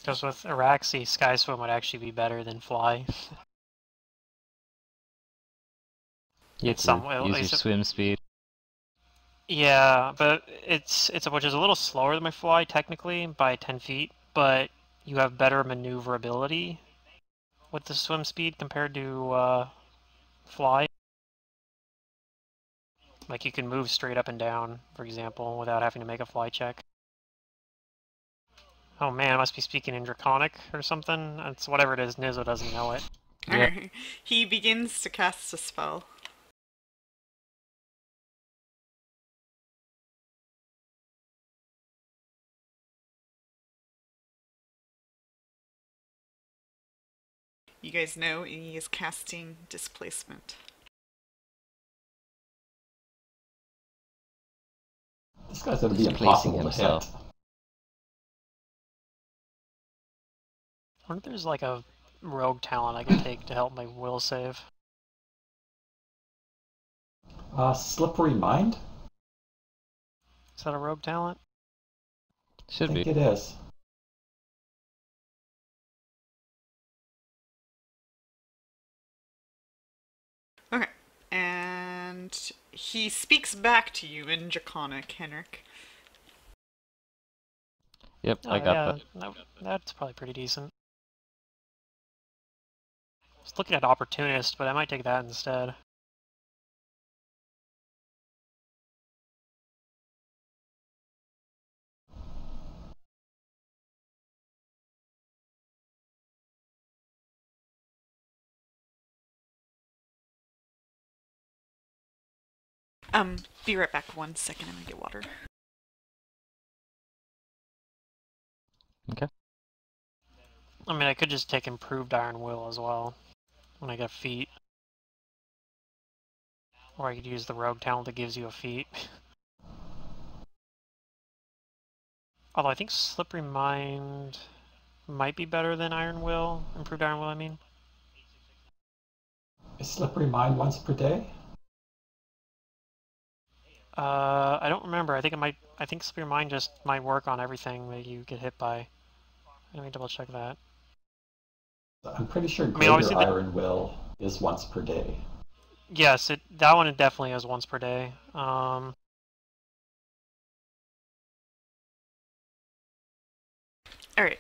Because with Araxi, Sky Swim would actually be better than Fly. You have to use your swim speed. Yeah, but it's which is a little slower than my Fly technically by 10 feet, but you have better maneuverability with the swim speed compared to Fly. Like you can move straight up and down, for example, without having to make a Fly check. Oh man, I must be speaking in Draconic or something. It's whatever it is, Nizzo doesn't know it. Yep. He begins to cast a spell. You guys know he is casting Displacement. This guy's gonna be Displacing impossible himself. to hit. I wonder if there's like a rogue talent I can take to help my will save. Slippery Mind? Is that a rogue talent? Should I think be. it is. Okay. And he speaks back to you in Draconic, Henrik. Yep, I got that. That's probably pretty decent. I was looking at Opportunist, but I might take that instead. Be right back 1 second, I'm gonna get water. Okay. I mean, I could just take Improved Iron Will as well when I get feet. Or I could use the rogue talent that gives you a feat. Although I think Slippery Mind might be better than Iron Will. Improved Iron Will, I mean. Is Slippery Mind once per day? I don't remember. I think Slippery Mind just might work on everything that you get hit by. Let me double check that. I'm pretty sure I mean, obviously Iron Will is once per day. Yes, that one definitely is once per day. Alright,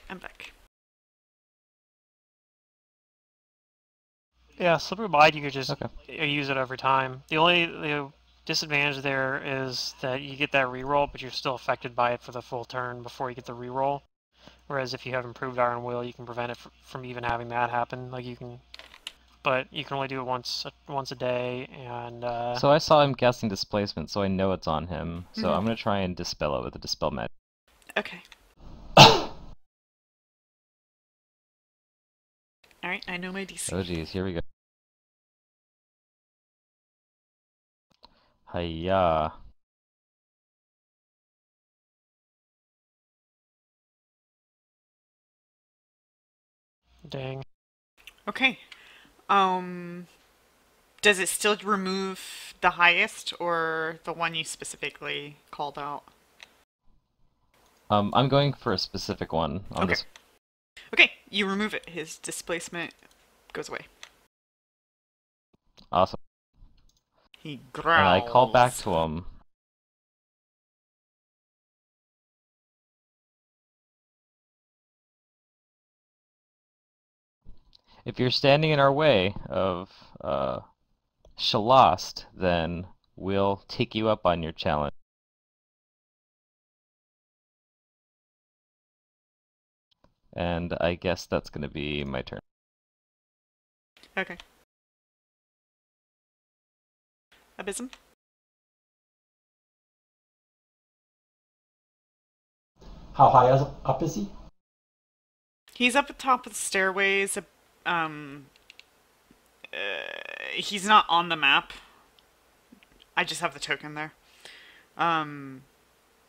I'm back. Yeah, Slippery Mind, you could just Okay. use it over time. The disadvantage there is that you get that reroll, but you're still affected by it for the full turn before you get the reroll. Whereas if you have Improved Iron Will, you can prevent it from even having that happen. Like you can, but you can only do it once a day, and So I saw him casting Displacement, so I know it's on him. So I'm gonna try and dispel it with a Dispel Magic. Okay. Alright, I know my DC. Oh geez, here we go. Hiya. dang. Okay. Does it still remove the highest or the one you specifically called out? I'm going for a specific one on this. Okay, you remove it. His displacement goes away. Awesome. He growls. And I call back to him. If you're standing in our way of Shalast, then we'll take you up on your challenge. And I guess that's going to be my turn. Okay. Abysm? How high up is he? He's up at the top of the stairways. He's not on the map. I just have the token there.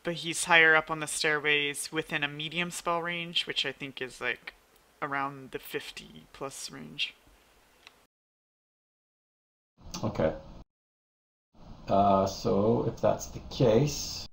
But he's higher up on the stairways within a medium spell range, which I think is like around the 50 plus range. Okay. So if that's the case,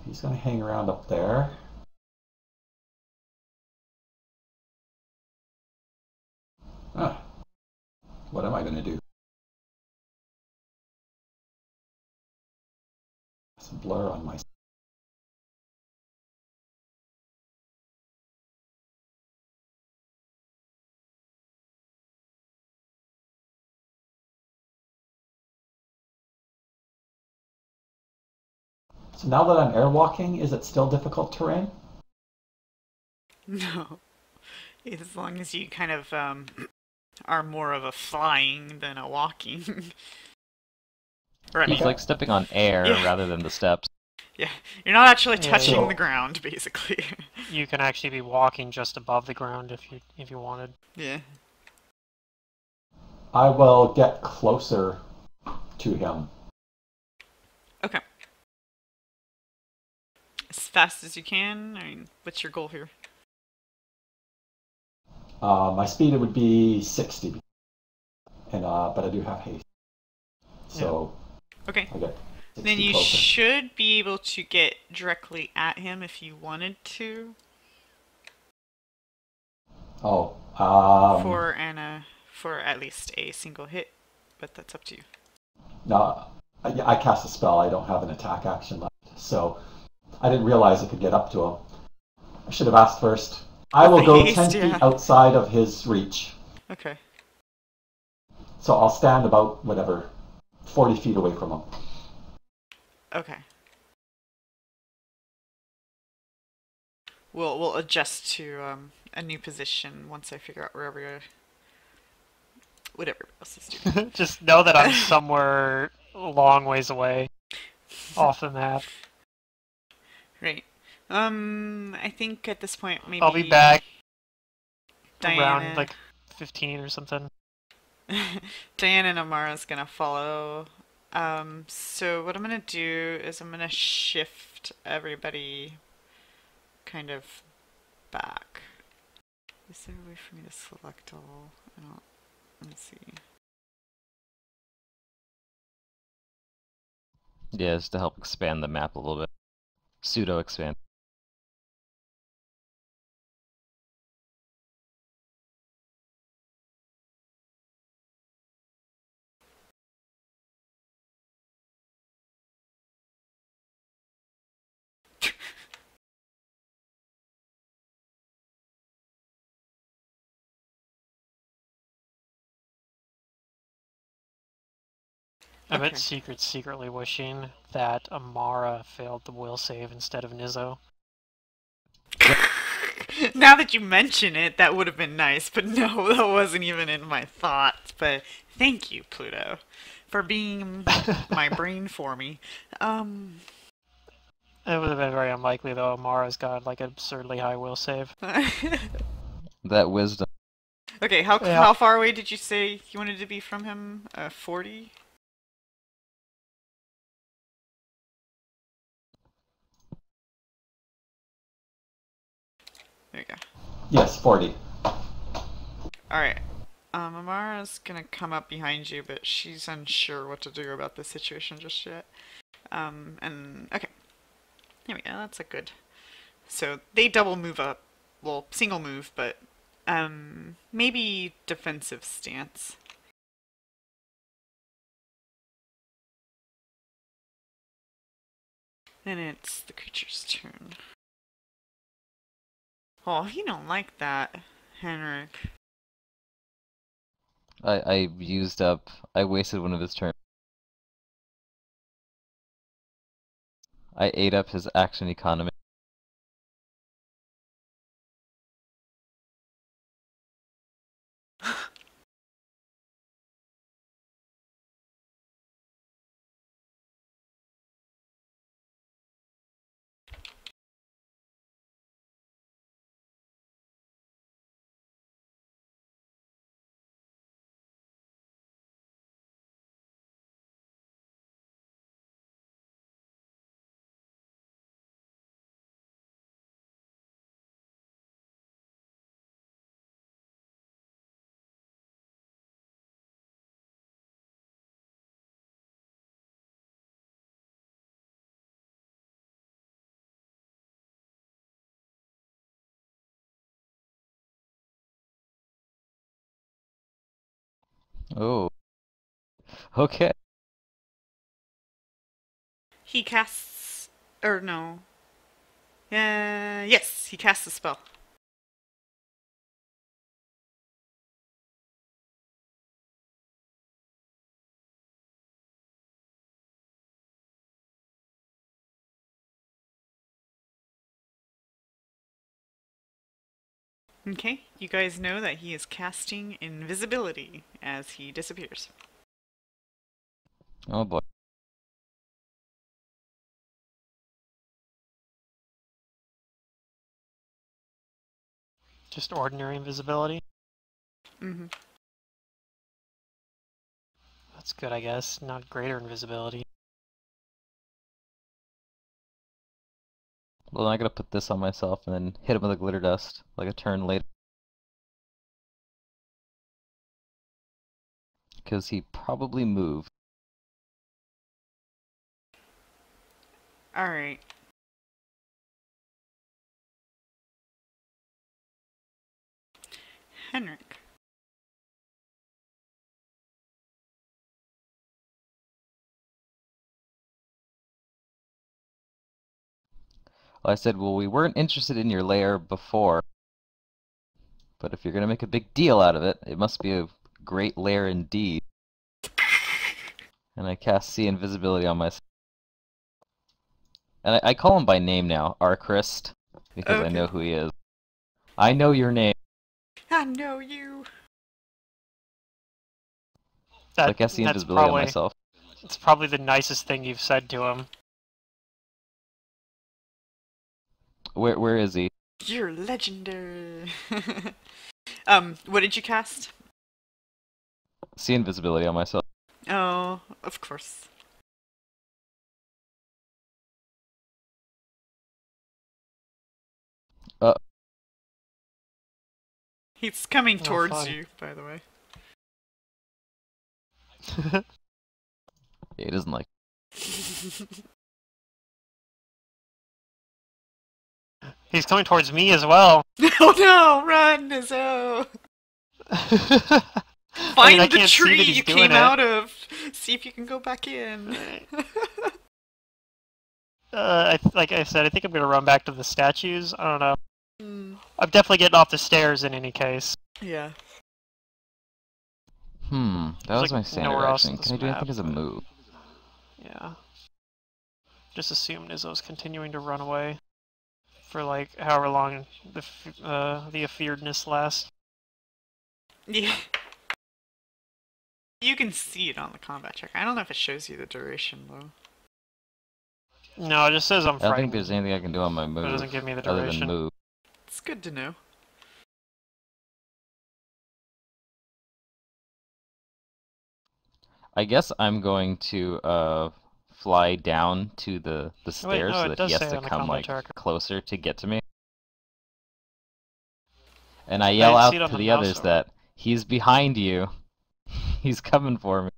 he's going to hang around up there. Ah, what am I going to do? It's a blur on my... So now that I'm airwalking, is it still difficult terrain? No. As long as you kind of are more of a flying than a walking. Or, I He's mean, like stepping on air Yeah. rather than the steps. yeah, you're not actually Yeah, touching so- the ground, basically. You can actually be walking just above the ground if you wanted. Yeah. I will get closer to him. Okay. As fast as you can. I mean, what's your goal here? My speed would be 60, and but I do have haste. So Okay. I get 60 Then you closer. should be able to get directly at him if you wanted to. Oh, For at least a single hit, but that's up to you. no, I cast a spell. I don't have an attack action left, so I didn't realize I could get up to him. I should have asked first. I will The go haste, 10 feet yeah. outside of his reach. Okay. So I'll stand about, whatever, 40 feet away from him. Okay. We'll adjust to a new position once I figure out what everybody else is doing. Just know that I'm somewhere a long ways away off the map. Right. I think at this point maybe I'll be back Diana, around like 15 or something. Diana and Amara's gonna follow. So what I'm gonna do is I'm gonna shift everybody kind of back. Is there a way for me to select all? I don't. Let's see. Yeah, just to help expand the map a little bit. Pseudo expand. I bet Okay. secretly wishing that Amara failed the will save instead of Nizzo. Now that you mention it, that would have been nice, but no, that wasn't even in my thoughts. But thank you, Pluto, for being my brain for me. It would have been very unlikely though. Amara's got like an absurdly high will save. That wisdom. Okay, Yeah. how far away did you say you wanted to be from him? 40? There you go. Yes, 40. Alright. Amara's gonna come up behind you, but she's unsure what to do about the situation just yet. And okay. There we go, that's a good. So they double move up. Well, single move, but maybe defensive stance. Then it's the creature's turn. Oh, he don't like that, Henrik. I used up. I wasted one of his turns. I ate up his action economy. Oh, okay. He casts... Or no. Yes, he casts a spell. Okay, you guys know that he is casting invisibility as he disappears. Oh boy. Just ordinary invisibility. Mm-hmm. That's good, I guess. Not greater invisibility. Well, I gotta put this on myself and then hit him with a glitter dust, like a turn later. Because he probably moved. Alright. Henrik. Well, I said, well, we weren't interested in your lair before, but if you're gonna make a big deal out of it, it must be a great lair indeed. And I cast See Invisibility on myself. And I call him by name now, Arkrhyst, because I Okay. know who he is. I know your name. I know you. So I That, cast See that's Invisibility on probably, myself. it's probably the nicest thing you've said to him. Where is he? You're legendary. What did you cast? See Invisibility on myself. Oh, of course. He's coming Oh, towards fun. you, by the way. He doesn't like. He's coming towards me as well. Oh no! Run, Izzo! I Find mean, I the can't see tree that he's you doing came it. out of! See if you can go back in. Like I said, I think I'm gonna run back to the statues. I don't know. I'm definitely getting off the stairs in any case. Yeah. That There's, was like, my standard nowhere else action. on Can this I do anything map, as a but- move? Yeah. Just assume Izzo's continuing to run away for like however long the afearedness lasts. Yeah. You can see it on the combat check. I don't know if it shows you the duration, though. No, it just says I'm I don't frightened. think there's anything I can do on my move. It doesn't give me the other duration. than move. It's good to know. I guess I'm going to fly down to the stairs no, so it that does he has say to on the come combat like tracker. closer to get to me. And I yell I out see it on to the the mouse others over. that he's behind you. He's coming for me.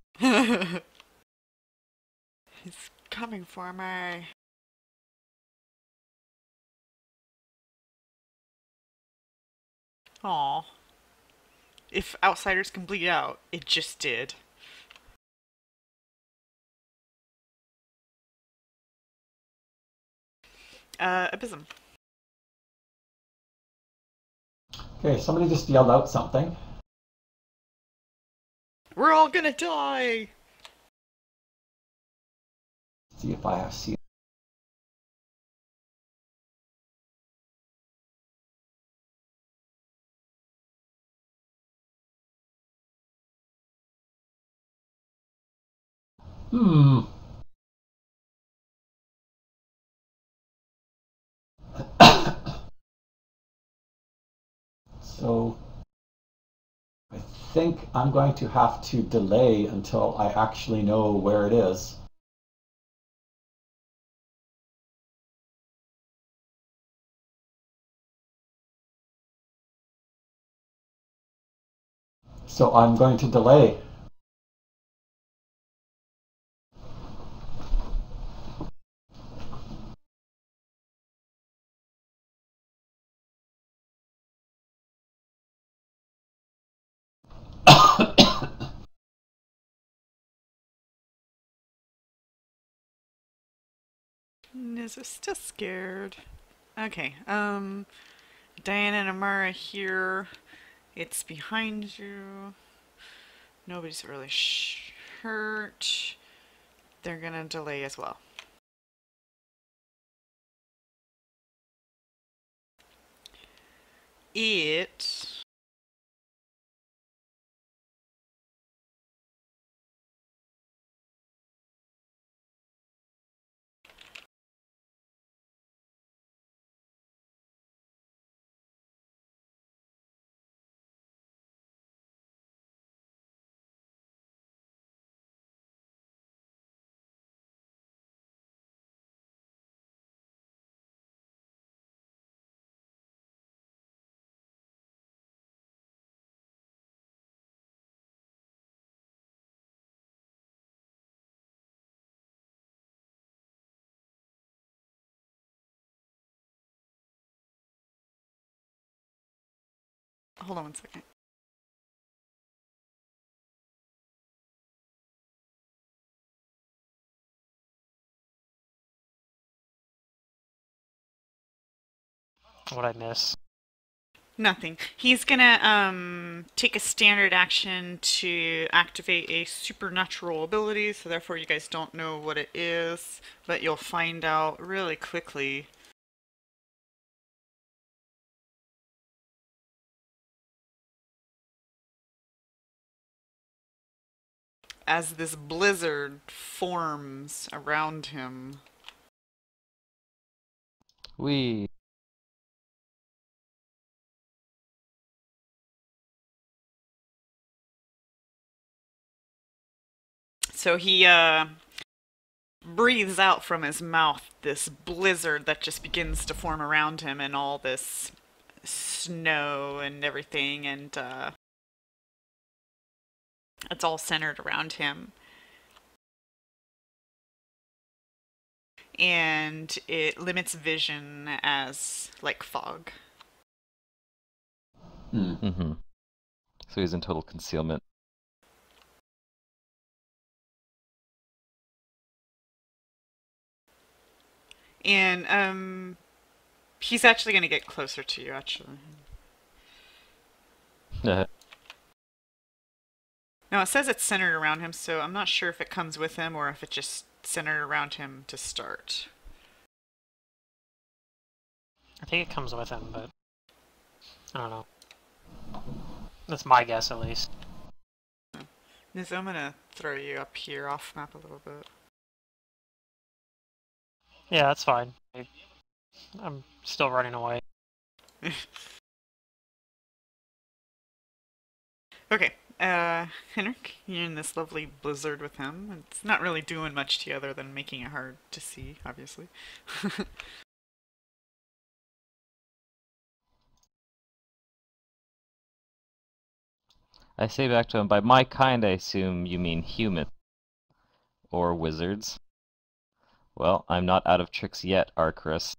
He's coming for me. Aw. If outsiders can bleed out, it just did. Abysm. Okay, somebody just yelled out something. We're all gonna die! See if I see. Hmm. So I think I'm going to have to delay until I actually know where it is. So I'm going to delay. Niz is still scared. Okay, Diana and Amara here. It's behind you. Nobody's really hurt. They're gonna delay as well. It... Hold on one second. What'd I miss? Nothing. He's gonna take a standard action to activate a supernatural ability, so therefore you guys don't know what it is, but you'll find out really quickly. As this blizzard forms around him. We. So he breathes out from his mouth this blizzard that just begins to form around him, and all this snow and everything, and it's all centered around him. And it limits vision as like fog. Mm-hmm. So he's in total concealment. And he's actually going to get closer to you, actually. Now it says it's centered around him, so I'm not sure if it comes with him or if it just centered around him to start. I think it comes with him, but I don't know. That's my guess, at least. Niz, I'm going to throw you up here off map a little bit. Yeah, that's fine. I'm still running away. Okay, Henrik, you're in this lovely blizzard with him. It's not really doing much to you other than making it hard to see, obviously. I say back to him, by my kind I assume you mean human. Or wizards. Well, I'm not out of tricks yet, Arkrhyst.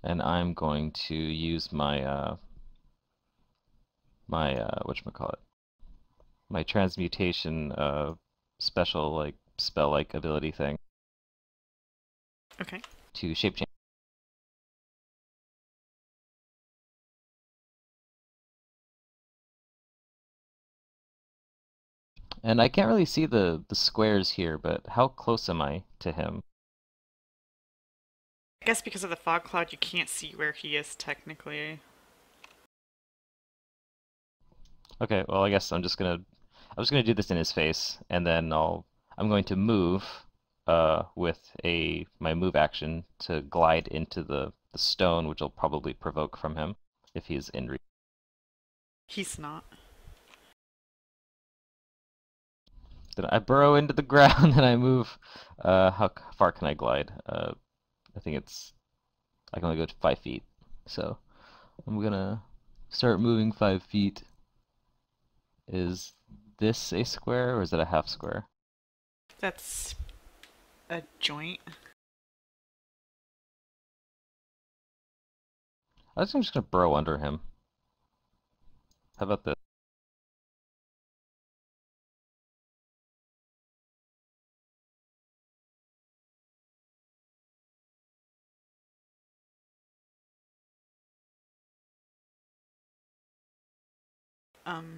And I'm going to use my whatchamacallit? My transmutation special like spell like ability thing. Okay. To shape change. And I can't really see the squares here, but how close am I to him? I guess because of the fog cloud, you can't see where he is technically. Okay, well I guess I'm just gonna do this in his face, and then I'm going to move with my move action to glide into the stone, which will probably provoke from him if he's in reach. He's not. Then I burrow into the ground and I move. How far can I glide? I think I can only go to 5 feet. So I'm gonna start moving 5 feet. Is this a square or is it a half square? That's a joint. I think I'm just gonna burrow under him. How about this?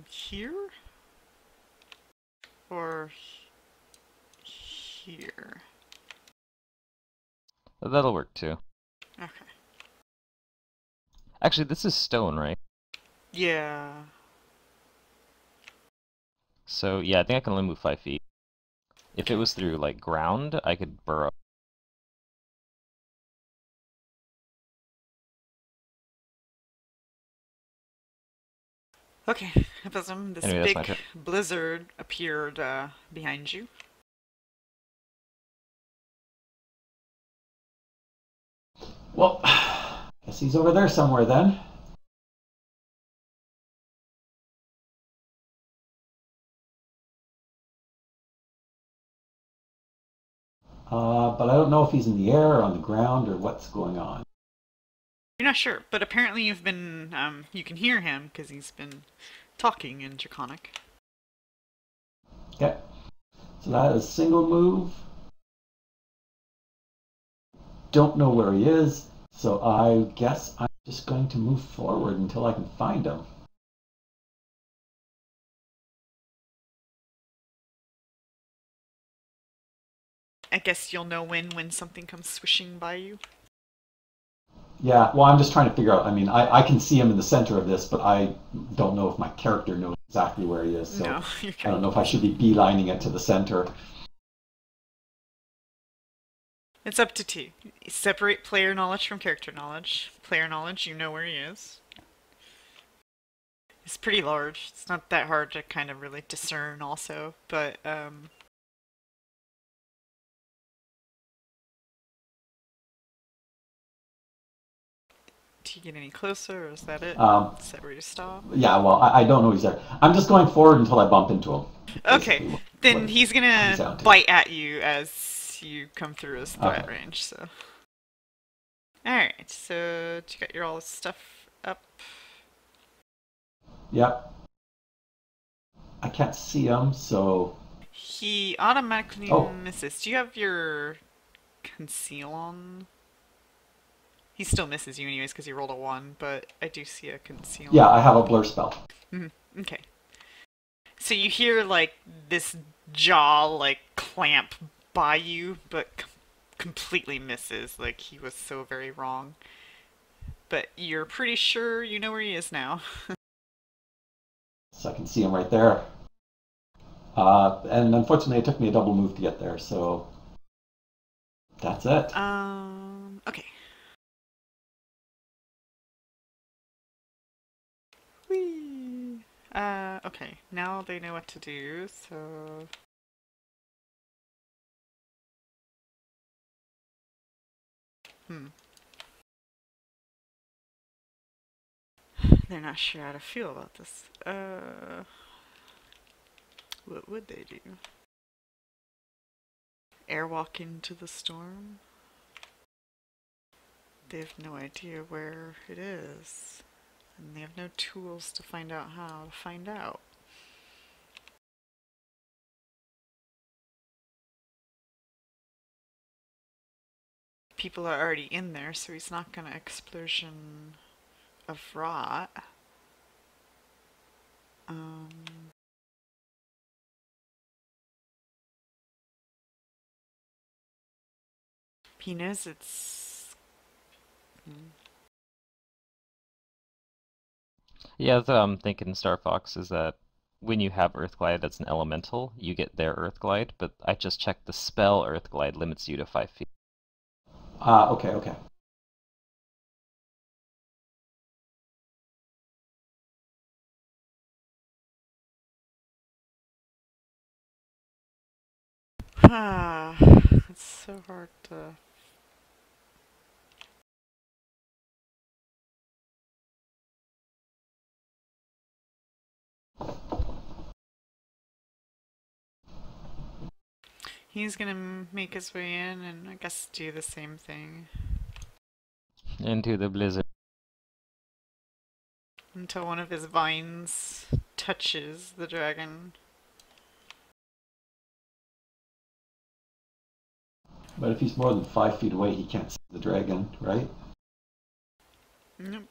Here? Or here? That'll work too. Okay. Actually, this is stone, right? Yeah. So yeah, I think I can only move 5 feet. If it was through like ground, I could burrow. Okay, Abysm, this Anyway, that's my big turn. blizzard appeared behind you. Well, guess he's over there somewhere then. But I don't know if he's in the air or on the ground or what's going on. You're not sure, but apparently you've been, you can hear him because he's been talking in Draconic. Okay, so that is single move. Don't know where he is, so I guess I'm just going to move forward until I can find him. I guess you'll know when something comes swishing by you. Yeah, well, I'm just trying to figure out. I mean, I can see him in the center of this, but I don't know if my character knows exactly where he is. So No, you I don't know if I should be beelining it to the center. It's up to T. Separate player knowledge from character knowledge. Player knowledge, you know where he is. It's pretty large. It's not that hard to kind of really discern also, but do you get any closer, or is that it? Is that where you stop? Yeah, well, I don't know he's there. I'm just going forward until I bump into him. Okay, then he's gonna bite at you as you come through his threat range, so. Alright, so you got your all this stuff up? Yep. I can't see him, so... He automatically misses. Do you have your conceal on? He still misses you anyways because he rolled a 1, but I do see a conceal. Yeah, I have a blur spell. Okay. So you hear like this jaw like clamp by you, but completely misses. Like he was so very wrong. But you're pretty sure you know where he is now. So I can see him right there. And unfortunately, it took me a double move to get there, so that's it. Okay. Whee! Okay, now they know what to do, so... They're not sure how to feel about this. What would they do? Airwalk into the storm? They have no idea where it is. And they have no tools to find out how to find out. People are already in there, so he's not gonna explosion of rot. He knows it's... Yeah, that's what I'm thinking, Star Fox, is that when you have Earthglide as an elemental, you get their Earthglide, but I just checked the spell Earthglide limits you to 5 feet. Okay. It's so hard to... He's gonna make his way in and I guess do the same thing. Into the blizzard. until one of his vines touches the dragon. But if he's more than 5 feet away, he can't see the dragon, right? Nope.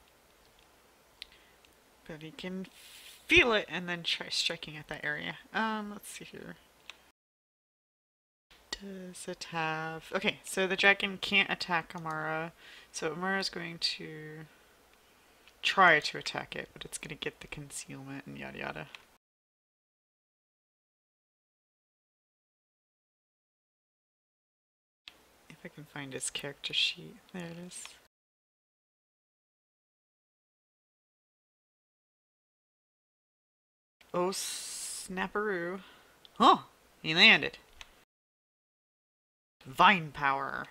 But he can feel it and then try striking at that area. Let's see here. Does it have... Okay, so the dragon can't attack Amara. So Amara's going to try to attack it, but it's going to get the concealment and yada yada. If I can find his character sheet. There it is. Oh, snapperoo. Oh, he landed. Vine power.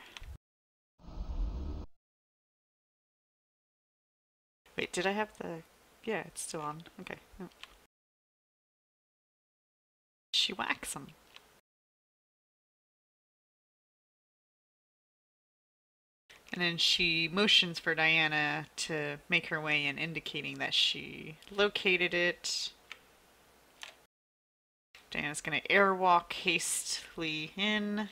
Wait, did I have the... Yeah, it's still on. Okay. Oh. She whacks him. And then she motions for Diana to make her way in, indicating that she located it. Diana's gonna airwalk hastily in.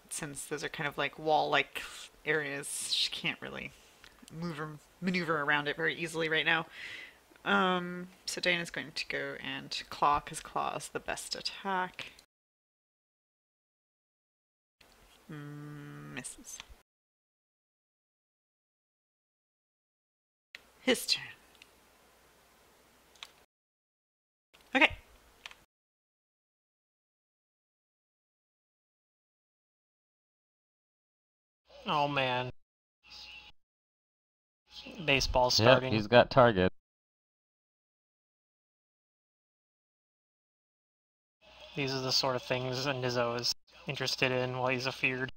Since those are kind of like wall-like areas, she can't really maneuver around it very easily right now. So Diana's going to go and claw, because claw is the best attack. Misses. His turn. Okay. Oh man. Baseball Yep, starting. he's got target. These are the sort of things that Nizzo is interested in while he's afeared.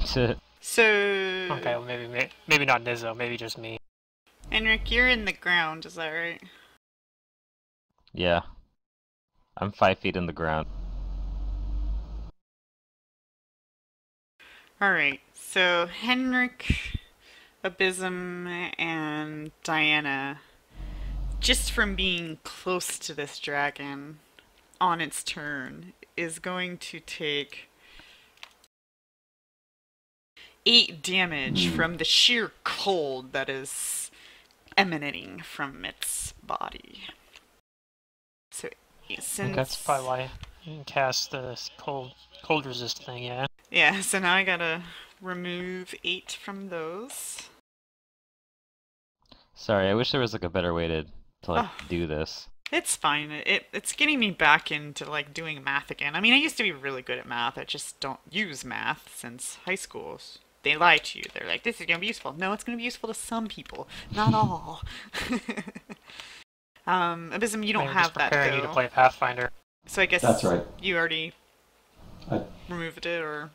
So... Okay, well maybe not Nizzo, maybe just me. Henrik, you're in the ground, is that right? Yeah. I'm 5 feet in the ground. Alright, so Henrik, Abysm, and Diana, just from being close to this dragon on its turn, is going to take 8 damage from the sheer cold that is emanating from its body. So, since... That's probably why you can cast the cold resist thing, yeah. Yeah, so now I gotta remove 8 from those. Sorry, I wish there was like a better way to do this. It's fine. It's getting me back into like doing math again. I mean, I used to be really good at math. I just don't use math since high school. They lie to you. They're like, this is gonna be useful. No, it's gonna be useful to some people, not all. Abysm, you don't have that preparing though. you to play Pathfinder. So I guess That's right. you already removed it, or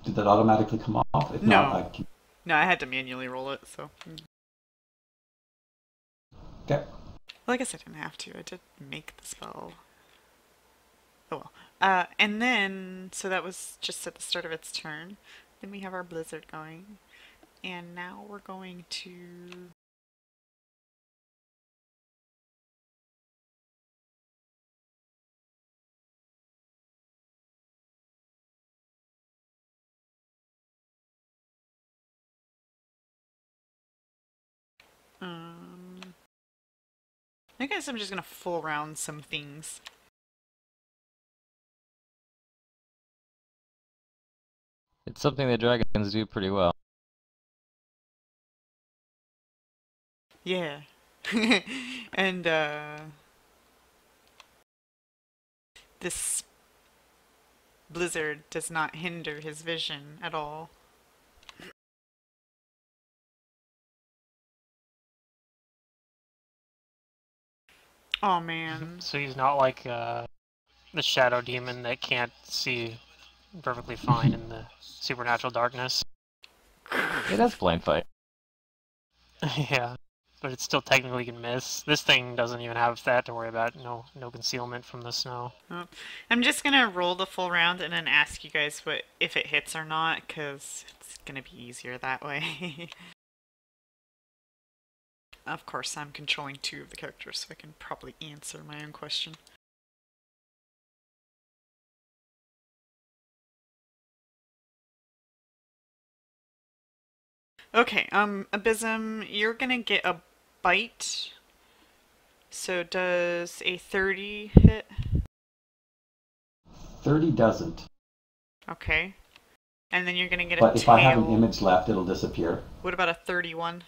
Did that automatically come off? If No. not, I can... no? I had to manually roll it, so. Okay. Well, I guess I didn't have to. I did make the spell. Oh well. And then, so that was just at the start of its turn. Then we have our blizzard going. And now we're going to... I guess I'm just gonna full round some things. It's something that dragons do pretty well. Yeah. And, this blizzard does not hinder his vision at all. Oh man. So he's not like the shadow demon that can't see perfectly fine in the supernatural darkness. It has blind fight. Yeah. but it still technically can miss. This thing doesn't even have that to worry about. No concealment from the snow. Oh. I'm just gonna roll the full round and then ask you guys what if it hits or not, because it's gonna be easier that way. Of course, I'm controlling 2 of the characters, so I can probably answer my own question. Okay, Abysm, you're gonna get a bite. So does a 30 hit? 30 doesn't. Okay. And then you're gonna get a But tail. if I have an image left, it'll disappear. What about a 31?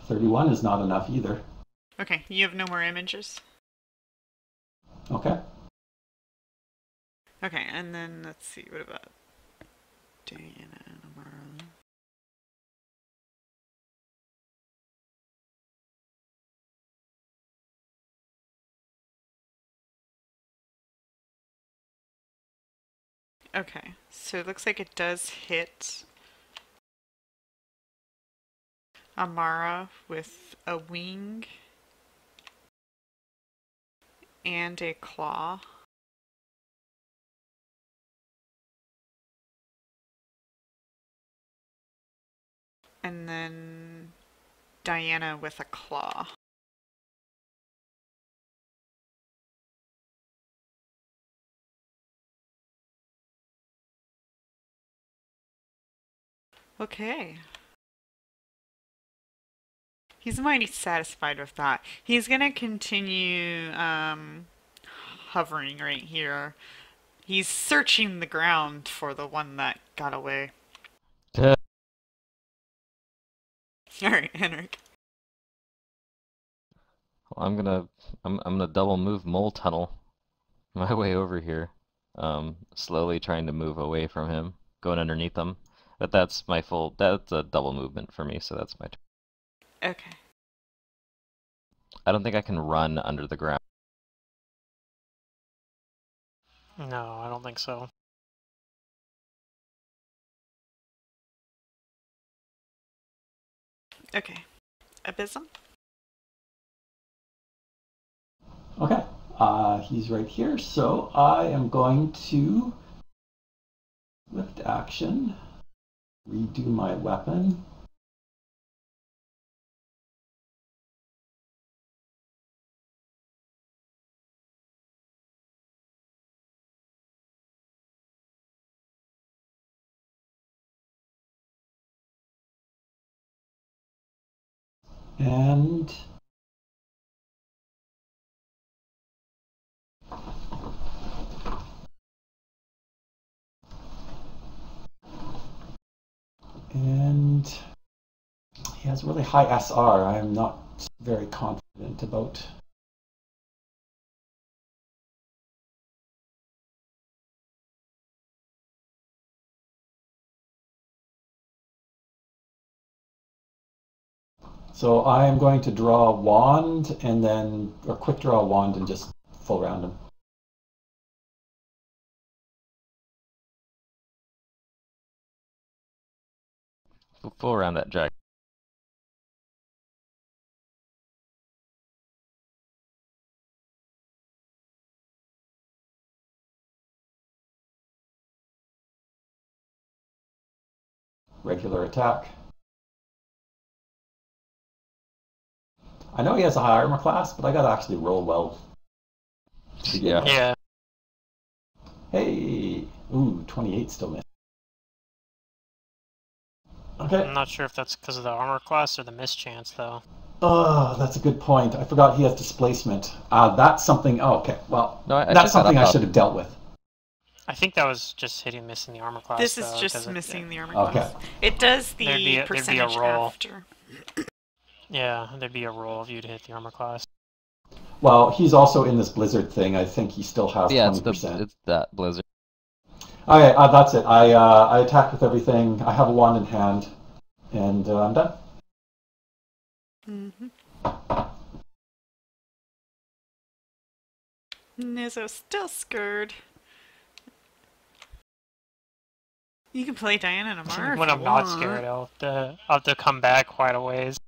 31 is not enough either. Okay, you have no more images? Okay. Okay, and then let's see, what about Diana and Amara? Okay, so it looks like it does hit Amara with a wing and a claw. And then Diana with a claw. Okay. He's mighty satisfied with that. He's gonna continue hovering right here. He's searching the ground for the one that got away. Alright, Henrik. Well, I'm gonna double move mole tunnel my way over here. Slowly trying to move away from him, going underneath him. But that's a double movement for me, so that's my turn. Okay. I don't think I can run under the ground. No, I don't think so. Okay. Abysm? Okay. He's right here, so I am going to lift action, redo my weapon. And he has really high SR. I am not very confident about. So I am going to draw a wand and then, or quick draw a wand and just full round him. Full around that dragon. Regular attack. I know he has a high armor class, but I gotta actually roll well. Yeah. Yeah. Hey! Ooh, 28 still missed. Okay. I'm not sure if that's because of the armor class or the mischance, though. Oh, that's a good point. I forgot he has displacement. That's something. Oh, okay. Well, No, that's something I should have dealt with. I think that was just hitting missing the armor class. This is though, just 'cause missing the armor Okay. class. It does There'd be the a percentage roll. after. Yeah, there'd be a roll of you to hit the armor class. Well, he's also in this blizzard thing. I think he still has Yeah, 20%. it's that blizzard. Okay, that's it. I attack with everything. I have a wand in hand, and I'm done. Mm-hmm. Nizzo's still scared. You can play Diana and Amara When if I'm you not want. scared, I'll have to come back quite a ways.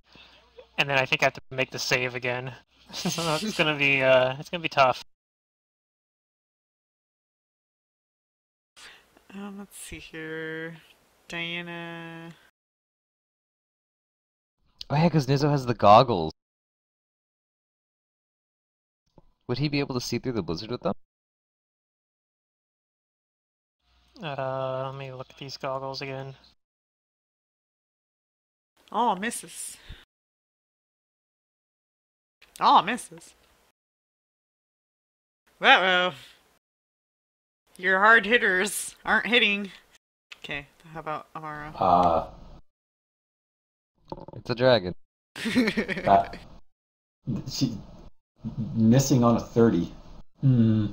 and then I think I have to make the save again. So it's gonna be tough. Let's see here. Diana. Oh yeah, because Nizzo has the goggles. Would he be able to see through the blizzard with them? Let me look at these goggles again. Oh, misses. Oh, misses. Uh-oh. Your hard hitters aren't hitting. Okay, how about Amara? It's a dragon. That she missing on a 30. Hmm.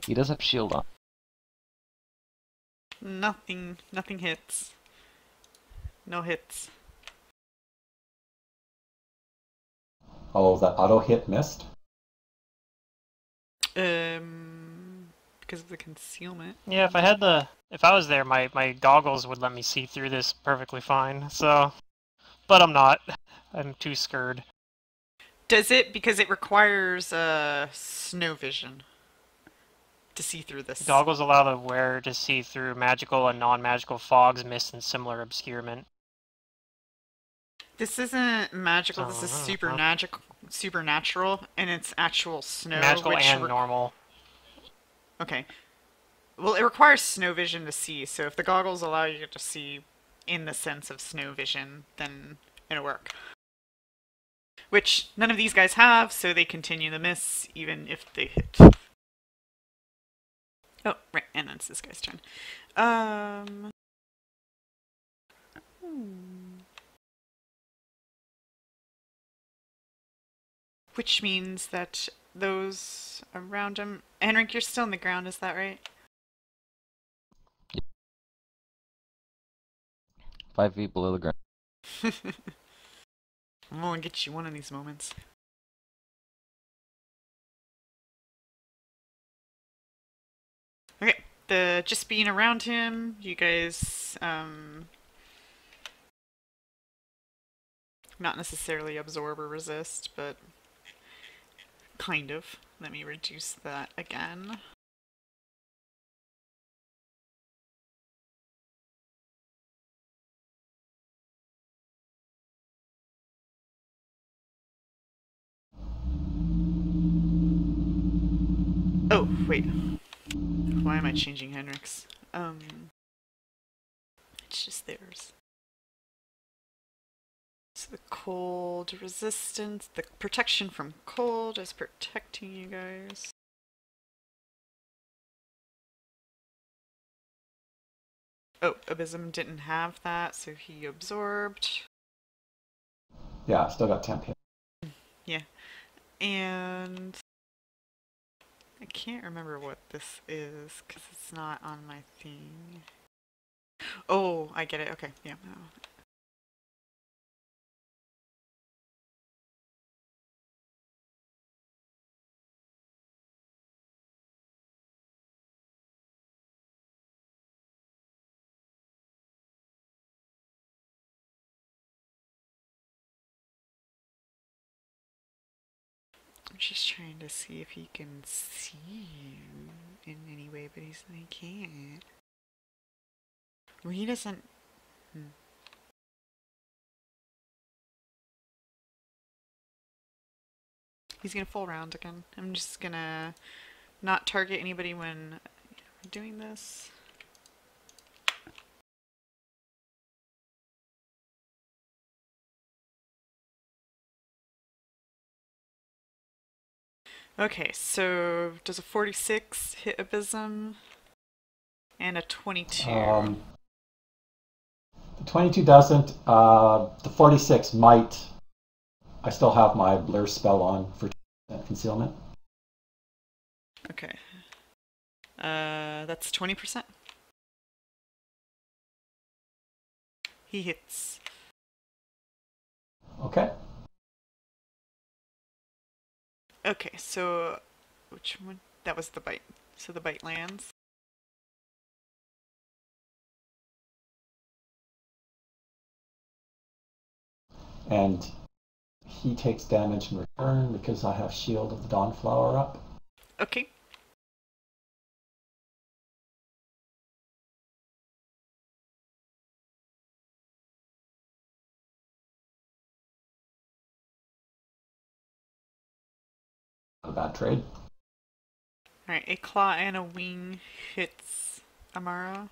He does have shield on. Nothing hits. No hits. Oh, that auto hit missed. Because of the concealment. Yeah, if I was there, my goggles would let me see through this perfectly fine. So, but I'm not. I'm too scared. Does it? Because it requires snow vision to see through this. Goggles allow the wearer to see through magical and non-magical fogs, mists, and similar obscurement. This isn't magical. This is supernatural, and it's actual snow. Magical and normal. Okay. Well, it requires snow vision to see, so if the goggles allow you to see in the sense of snow vision, then it'll work. Which none of these guys have, so they continue the miss, even if they hit. Oh, right, and then it's this guy's turn. Which means that those around him... Henrik, you're still on the ground, is that right? Yep. 5 feet below the ground. I'm gonna get you one of these moments. Okay, just being around him, you guys, not necessarily absorb or resist, but kind of. Let me reduce that again. Oh, wait. Why am I changing Henrik's? It's just theirs. So the cold resistance, the protection from cold is protecting you guys. Oh, Abysm didn't have that, so he absorbed. Yeah, still got temp hit. Yeah. And I can't remember what this is, because it's not on my thing. Oh, I get it. Okay, yeah. No. I'm just trying to see if he can see you in any way, but he can't. Well, he doesn't... He's gonna full round again. I'm just gonna not target anybody when doing this. Okay, so does a 46 hit Abysm? And a 22. The 22 doesn't. The 46 might. I still have my blur spell on for concealment. Okay. That's 20%. He hits. Okay. Okay, so Which one? That was the bite. So the bite lands. And he takes damage in return because I have Shield of the Dawnflower up. Okay. Not a bad trade. Alright, a claw and a wing hits Amara.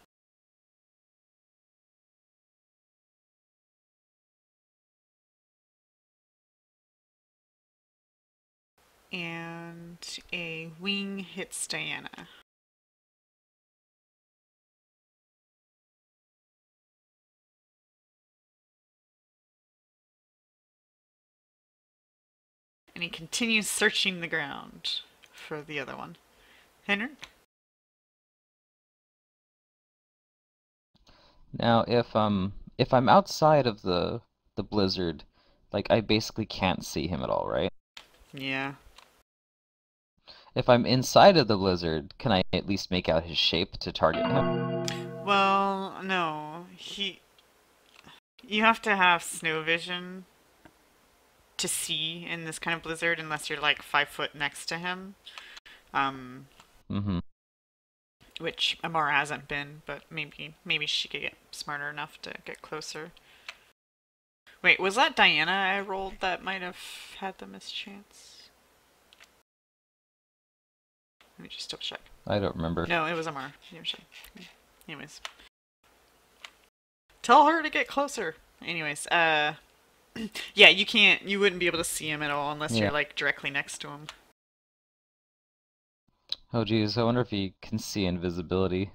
And a wing hits Diana. And he continues searching the ground for the other one. Henry? Now, if I'm outside of the blizzard, like I basically can't see him at all, right? Yeah. If I'm inside of the blizzard, can I at least make out his shape to target him? Well, no. You have to have snow vision to see in this kind of blizzard unless you're like 5 foot next to him. Mm-hmm. Which Amara hasn't been, but maybe she could get smarter enough to get closer. Wait, was that Diana I rolled that might have had the mischance? Let me just double check. I don't remember. No, it was Amara. Anyways. Tell her to get closer. Anyways, yeah, you wouldn't be able to see him at all unless you're like directly next to him. Oh geez, I wonder if he can see invisibility.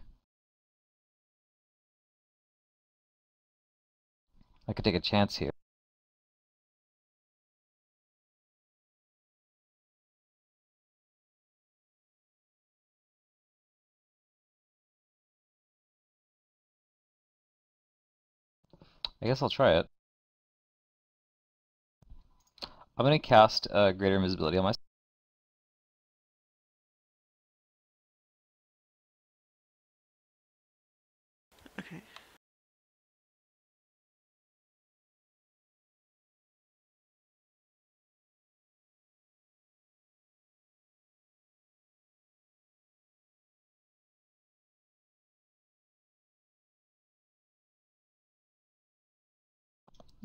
I could take a chance here. I guess I'll try it. I'm gonna cast Greater Invisibility on myself. Okay.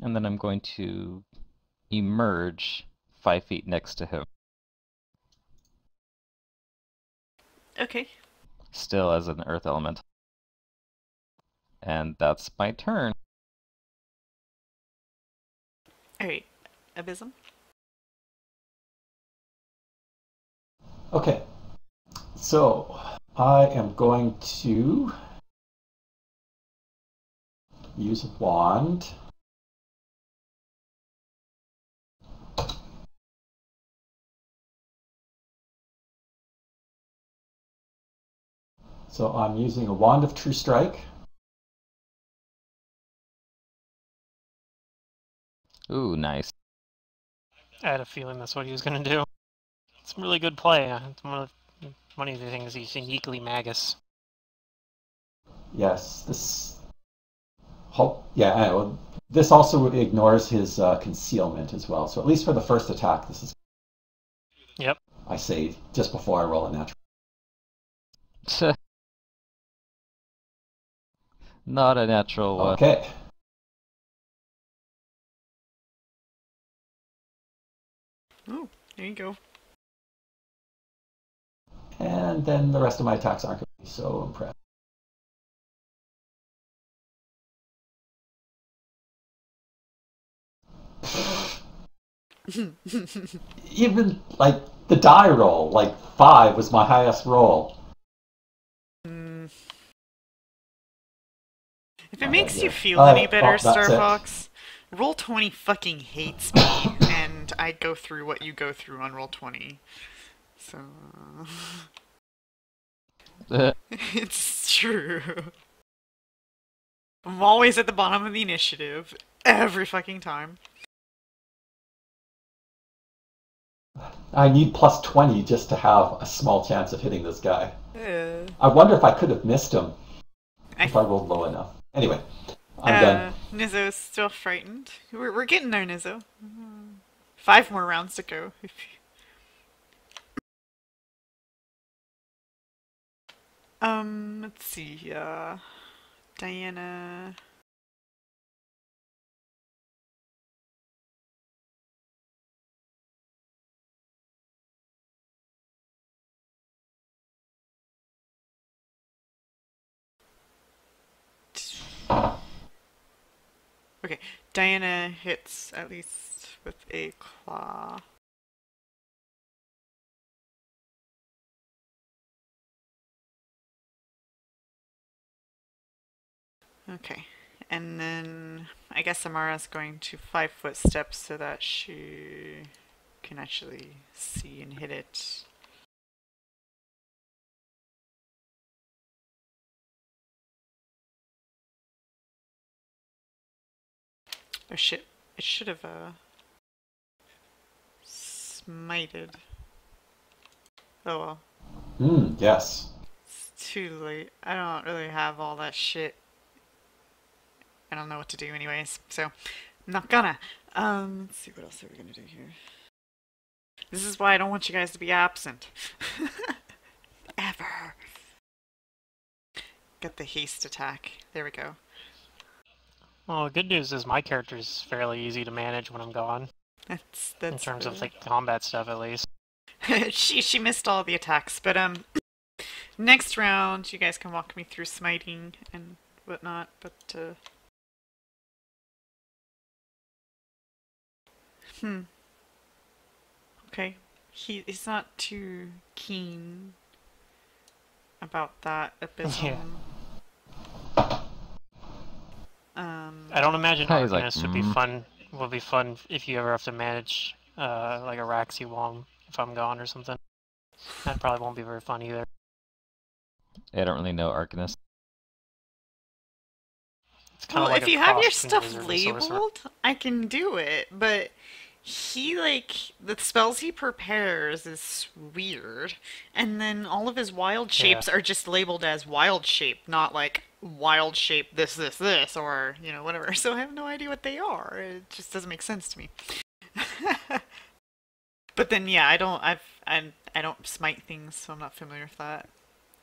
And then I'm going to emerge 5 feet next to him. Okay. Still as an earth element. And that's my turn. Alright. Abysm? Okay. So I am going to use a wand. So I'm using a Wand of True Strike. Ooh, nice. I had a feeling that's what he was going to do. It's a really good play. It's one of the things he's uniquely Magus. Yes, this. Yeah, this also ignores his concealment as well. So at least for the first attack, this is. Yep. I say just before I roll a natural. Not a natural one. Okay. Oh, there you go. And then the rest of my attacks aren't going to be so impressive. Even like the die roll, like 5 was my highest roll. If it makes you feel any better, Star Fox, Roll20 fucking hates me, and I go through what you go through on Roll20. So it's true. I'm always at the bottom of the initiative every fucking time. I need plus 20 just to have a small chance of hitting this guy. Uh, I wonder if I could have missed him I if I rolled low enough. Anyway, I'm done. Nizzo's still frightened. We're getting there, Nizzo. 5 more rounds to go. Let's see. Diana. Okay, Diana hits at least with a claw. Okay, and then I guess Amara's going to 5-foot step so that she can actually see and hit it. Oh shit, it should have smited. Oh well. Yes. It's too late. I don't really have all that shit. I don't know what to do anyways, so I'm not gonna. Let's see, what else are we gonna do here? This is why I don't want you guys to be absent. Ever. Get the haste attack. There we go. Well, the good news is my character is fairly easy to manage when I'm gone. That's in terms of like combat stuff, at least. she missed all the attacks, but next round you guys can walk me through smiting and whatnot. But okay, he's not too keen about that abysmal. Yeah. I don't imagine Arkrhyst would be fun. Will be fun if you ever have to manage like a Raxi Wong if I'm gone or something. That probably won't be very fun either. I don't really know Arkrhyst. Well, if you have your stuff labeled, I can do it, but he, like, the spells he prepares is weird, and then all of his wild shapes are just labeled as wild shape, not like wild shape this, or, you know, whatever. So I have no idea what they are. It just doesn't make sense to me. But then, yeah, I don't smite things, so I'm not familiar with that.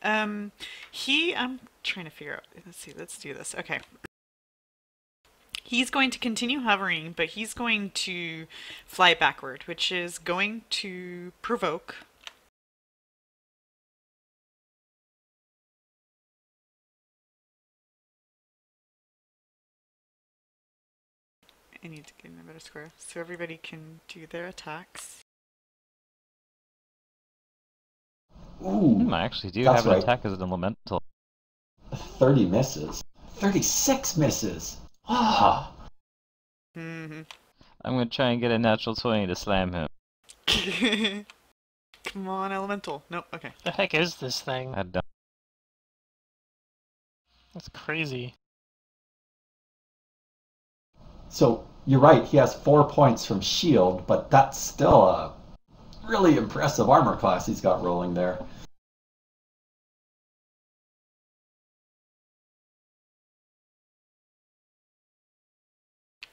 I'm trying to figure out, let's do this. Okay. He's going to continue hovering, but he's going to fly backward, which is going to provoke. I need to get in a better square, so everybody can do their attacks. Ooh, I actually do have an attack as an elemental. 30 misses. 36 misses. Ah. Mm-hmm. I'm gonna try and get a natural 20 to slam him. Come on, elemental. Nope. Okay. The heck is this thing? I don't. That's crazy. So you're right. He has 4 points from shield, but that's still a really impressive armor class he's got rolling there.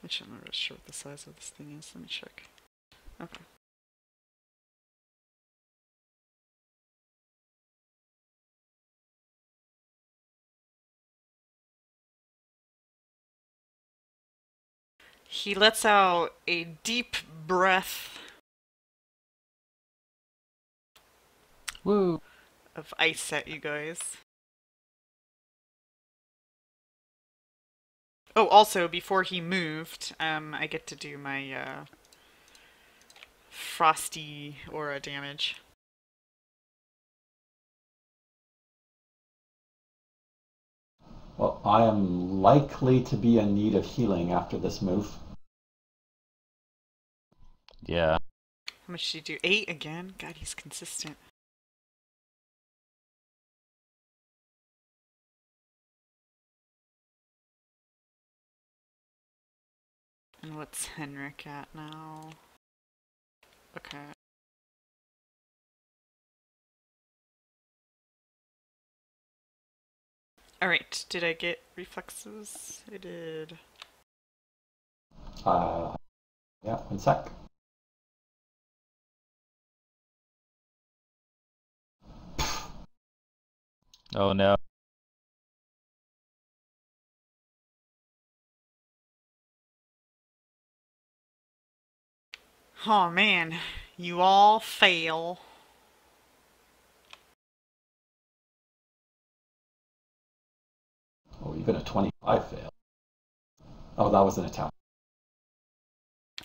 Actually, I'm not really sure what the size of this thing is. Let me check. Okay. He lets out a deep breath. Woo! Of ice at you guys. Oh, also, before he moved, I get to do my frosty aura damage. Well, I am likely to be in need of healing after this move. Yeah. How much did you do? 8 again? God, he's consistent. And what's Henrik at now? Okay. Alright, did I get reflexes? I did. Yeah, 1 sec. Oh no. Oh man, you all fail. Oh, even a 25 fail. Oh, that was an attack.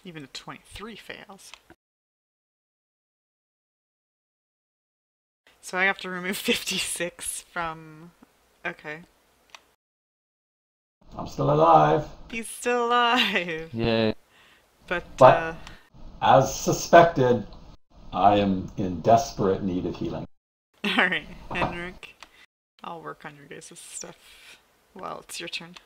Even a 23 fails. So I have to remove 56 from... Okay. I'm still alive. He's still alive! Yay. But as suspected, I am in desperate need of healing. alright, Henrik. I'll work on your guys' stuff. Well, it's your turn.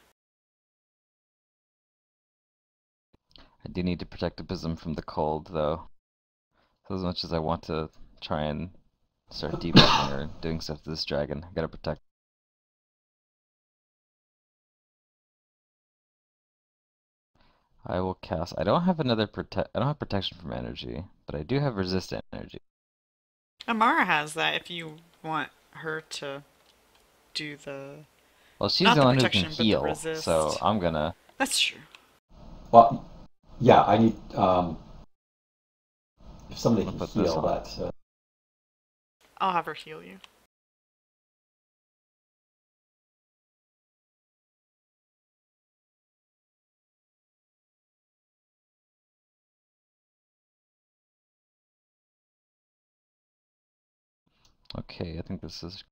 I do need to protect Abysm from the cold, though. So as much as I want to try and start debuffing or doing stuff to this dragon, I gotta protect. I will cast. I don't have another I don't have protection from energy, but I do have resistant energy. Amara has that if you want her to do the... Well, she's Not the the one who can protection, but the heal, resist. so I'm gonna. That's true. Well, yeah, I need. If somebody I'll can put this heal on. that. I'll have her heal you. Okay, I think this is.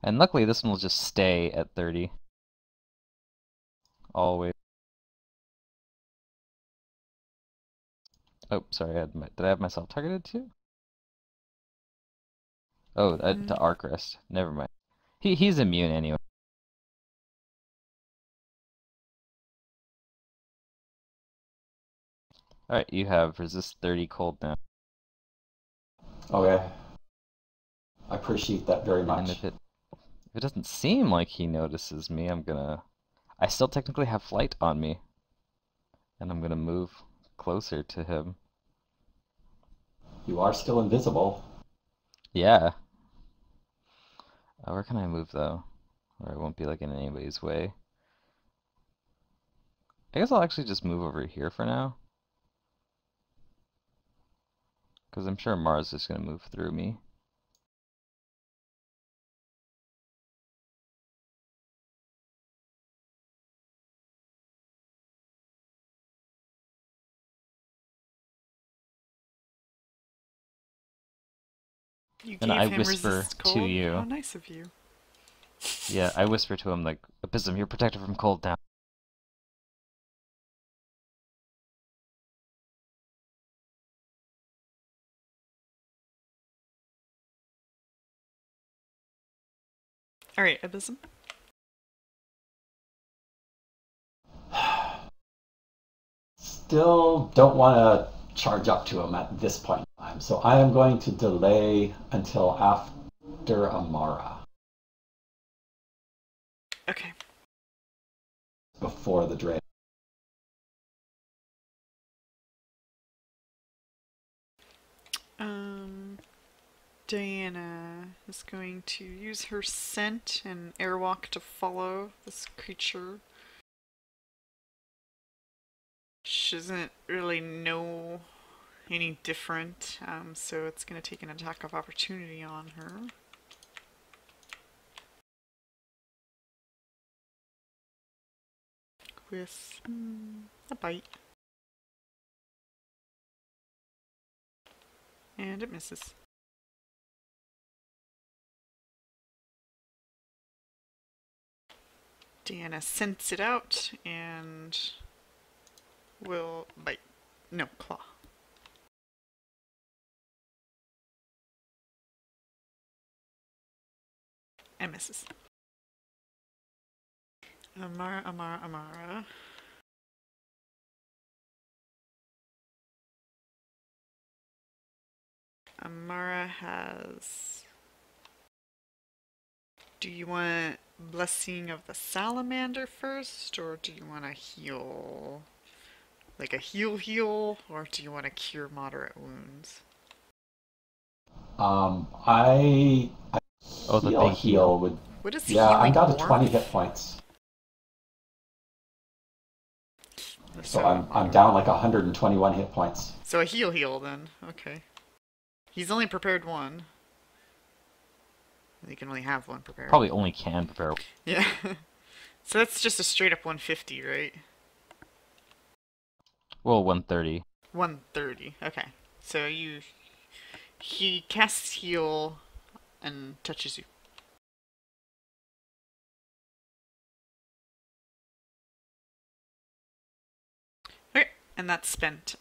And luckily, this one will just stay at 30. Always. Oh, sorry. Did I have myself targeted too? Oh, to Arkrhyst. Never mind. He's immune anyway. Alright, you have resist 30 cold now. Okay. I appreciate that very much. And if it doesn't seem like he notices me, I still technically have flight on me. And I'm gonna move closer to him. You are still invisible. Yeah. Where can I move though? Where it won't be like in anybody's way. I guess I'll actually just move over here for now. Because I'm sure Mara's just gonna move through me. You And gave I him whisper resist to cold? you. How nice of you. Yeah, I whisper to him like, Abysm, you're protected from cold now. Alright, Abysm. Still don't want to charge up to him at this point in time, so I am going to delay until after Amara. Okay. Before the drain. Diana is going to use her scent and airwalk to follow this creature. She doesn't really know any different, so it's going to take an attack of opportunity on her. With a bite. And it misses. Diana scents it out and will bite. No, claw. And misses. Amara. Amara has Do you want Blessing of the Salamander first, or do you want to heal? Like a heal, or do you want to cure moderate wounds? I Oh, the big heal. would. What is Yeah, I'm healing down to warmth? 20 hit points. So So I'm down like 121 hit points. a heal then. Okay. He's only prepared one. You can only have one prepared. Probably only can prepare. Yeah. So that's just a straight up 150, right? Well, 130. 130. Okay. So he casts heal and touches you. Okay, and that's spent.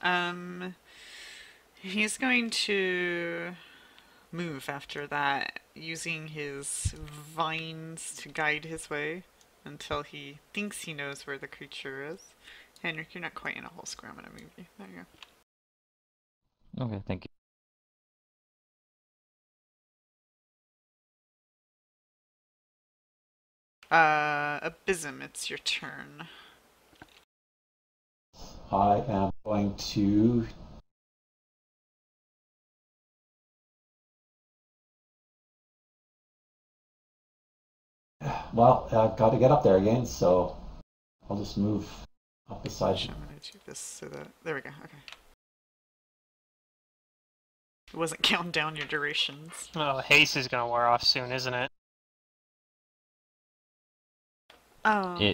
He's going to move after that, using his vines to guide his way until he thinks he knows where the creature is. Henrik, you're not quite in a whole square. I'm gonna move you. There you go. Okay, thank you. Abysm, it's your turn. I am going to. Well, I've got to get up there again, so I'll just move up beside you. I'm gonna do this so that there we go. Okay. It wasn't counting down your durations. Oh, haste is gonna wear off soon, isn't it?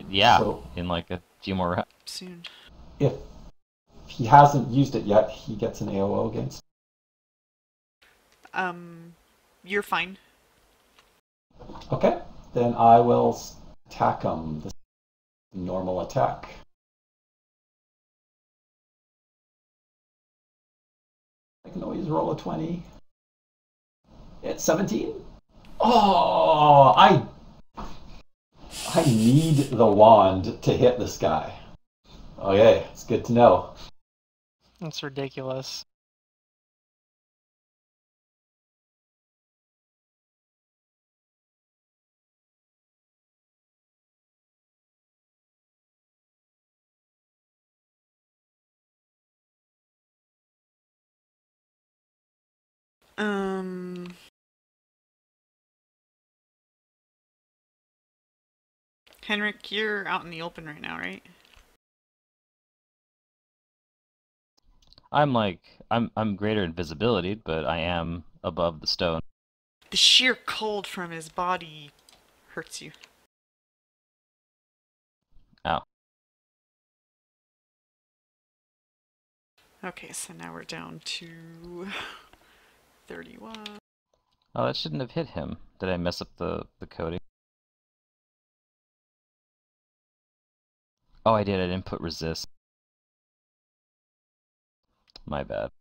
Yeah, So- in like a few more rounds. Soon. If he hasn't used it yet, he gets an AOO against. You're fine. Okay, then I will attack him. This normal attack. I can always roll a 20. It's 17. Oh, I need the wand to hit this guy. Okay, it's good to know. That's ridiculous. Henrik, you're out in the open right now, right? I'm greater in visibility, but I am above the stone. The sheer cold from his body hurts you. Ow. Okay, so now we're down to 31. Oh, that shouldn't have hit him. Did I mess up the coding? Oh, I did. I didn't put resist. My bad.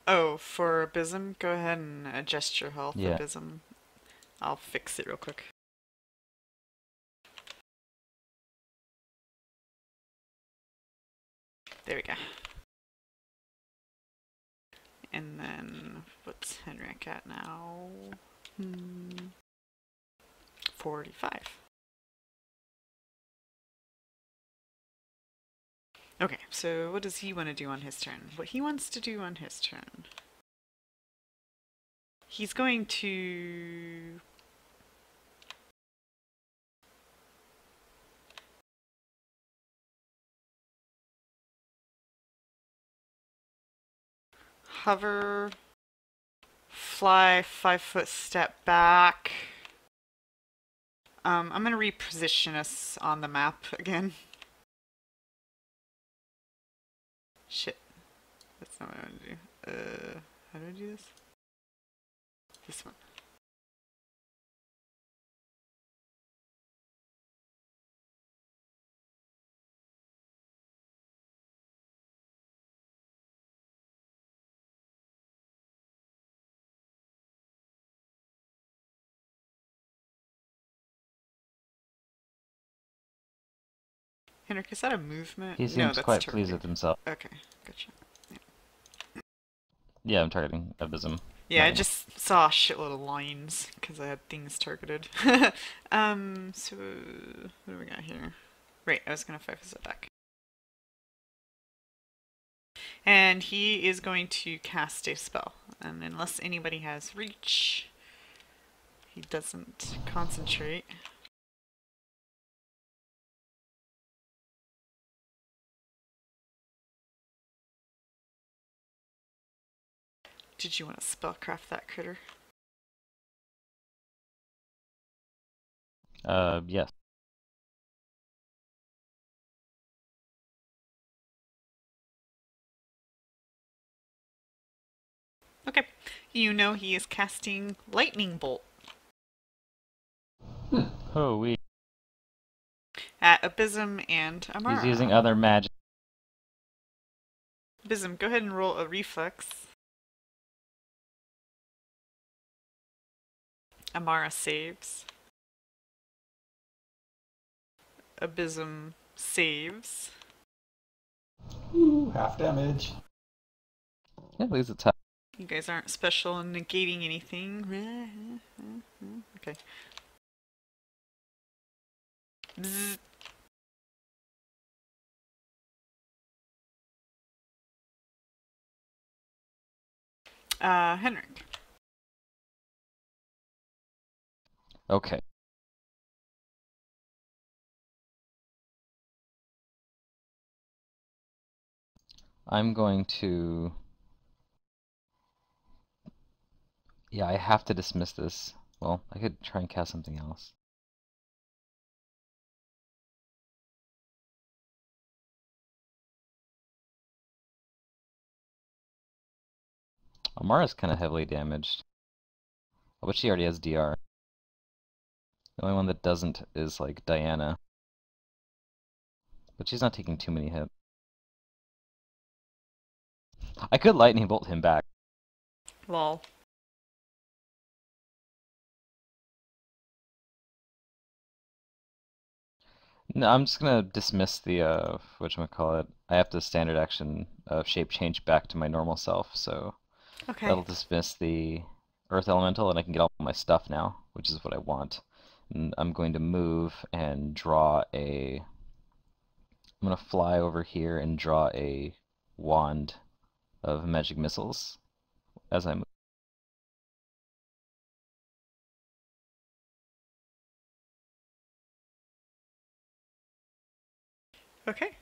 Oh, for Abysm, go ahead and adjust your health, Yeah. Abysm. I'll fix it real quick. There we go. And then, what's Henrik at now? 45. Okay, so what does he want to do on his turn? What he wants to do on his turn. He's going to... hover, fly 5-foot step back. I'm going to reposition us on the map again. Shit. That's not what I want to do. How do I do this? This one. Henrik, is that a movement? He No, seems that's quite targeting. pleased with himself. Okay, gotcha. Yeah, I'm targeting Abysm. Yeah, I just saw a shitload of lines because I had things targeted. So what do we got here? Right, I was gonna 5 step back. And he is going to cast a spell. And unless anybody has reach, he doesn't concentrate. Did you want to spellcraft that critter? Yes. Okay. You know he is casting lightning bolt Oh, at Abysm and Amara. he's using other magic. Abysm, go ahead and roll a reflex. Amara saves. Abysm saves. Ooh, half damage. Yeah, at least it's half. You guys aren't special in negating anything. Okay. Bzz. Henrik. Okay. I'm going to... Yeah, I have to dismiss this. Well, I could try and cast something else. Amara's kind of heavily damaged. Oh, but she already has DR. The only one that doesn't is, like, Diana. But she's not taking too many hits. I could lightning bolt him back. Lol. No, I'm just gonna dismiss the, whatchamacallit. I have to standard action shape change back to my normal self, so Okay. that'll dismiss the Earth Elemental, and I can get all my stuff now, which is what I want. And I'm going to move and draw a... I'm gonna fly over here and draw a wand of magic missiles as I move. Okay.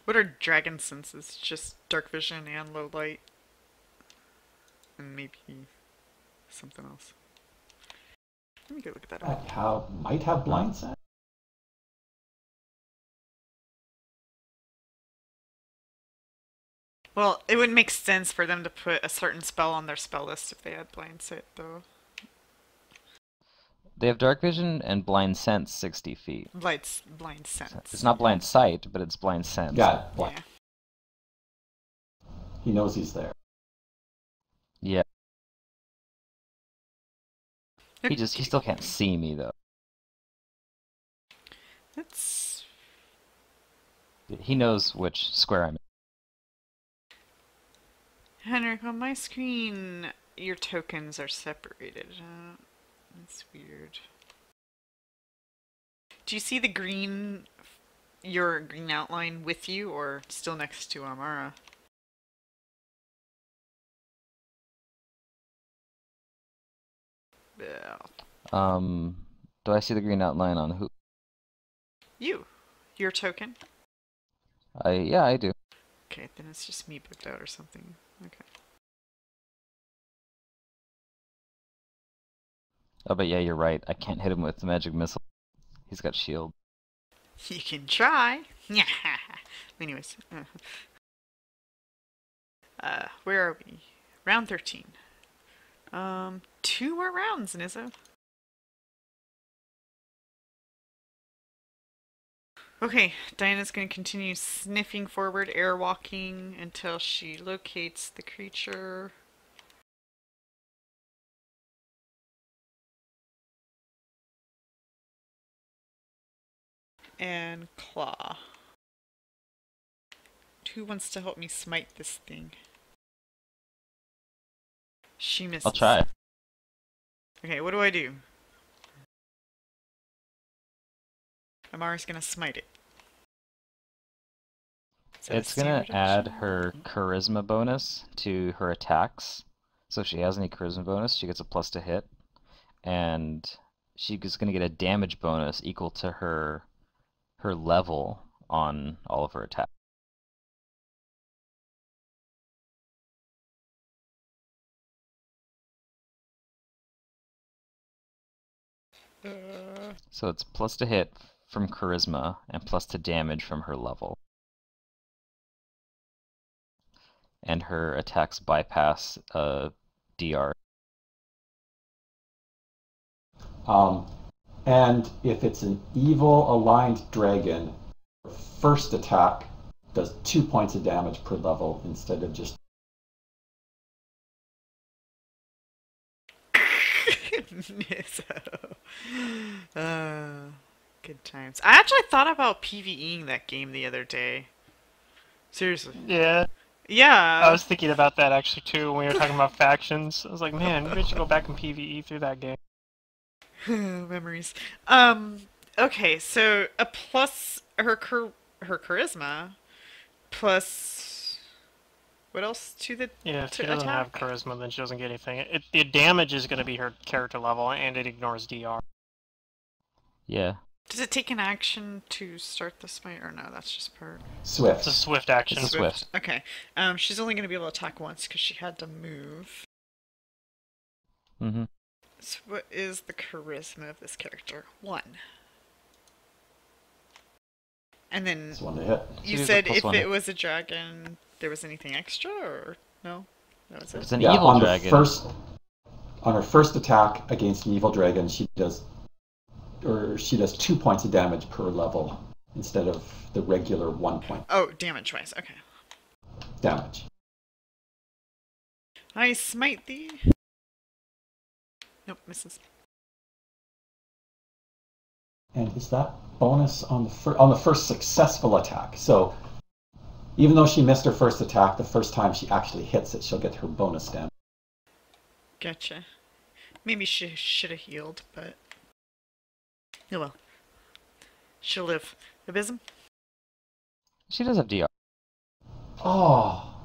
What are dragon senses? Just dark vision and low light. And maybe something else. Let me go look at that up. Might have blind sense. Well, it would make sense for them to put a certain spell on their spell list if they had blind sight, though. They have dark vision and blind sense 60 feet. Blind sense. It's not blind sight, but it's blind sense. Got it. Yeah. He knows he's there. Yeah. He still can't see me though. That's... He knows which square I'm in. Henrik, on my screen, your tokens are separated. That's weird. Do you see the green, your green outline with you, or still next to Amara? Yeah. Do I see the green outline on who? You. Your token? Yeah, I do. Okay, then it's just me booked out or something. Okay. Oh, but yeah, you're right. I can't hit him with the magic missile. He's got shield. You can try. Anyways. Where are we? Round 13. 2 more rounds, Nizzo. Okay, Diana's going to continue sniffing forward, airwalking until she locates the creature. And claw. who wants to help me smite this thing? She misses. I'll try. Okay, what do I do? Amara's gonna smite it. Is that a It's gonna standard add action? her charisma bonus to her attacks. So if she has any charisma bonus, she gets a plus to hit. And she's gonna get a damage bonus equal to her level on all of her attacks. So it's plus to hit from charisma and plus to damage from her level. And her attacks bypass DR. And if it's an evil aligned dragon, first attack does 2 points of damage per level instead of just. Good times. I actually thought about PvEing that game the other day. Seriously. Yeah, I Yeah. was thinking about that actually too when we were talking about factions. I was like, man, maybe I should go back and PvE through that game. Memories. Okay, so a plus her charisma plus what else to the Yeah, if to she doesn't have attack? charisma, then she doesn't get anything. The damage is going to be her character level, and it ignores DR. Yeah. Does it take an action to start the smite or no? That's just part. Swift. It's a swift action. It's a swift. Okay. She's only going to be able to attack once because she had to move. Mm-hmm. So what is the charisma of this character? 1. And then It's one to hit. you She's a said plus if one. it was a dragon, there was anything extra or no? That was It's it. an Yeah, evil on dragon. On her first attack against an evil dragon, she does 2 points of damage per level instead of the regular 1 point Oh, damage wise. Okay. damage. I smite thee. Nope, misses. And is that bonus on the first successful attack? So even though she missed her first attack, the first time she actually hits it, she'll get her bonus damage. Gotcha. Maybe she should have healed, but oh well. She'll live. Abysm? She does have DR. Oh,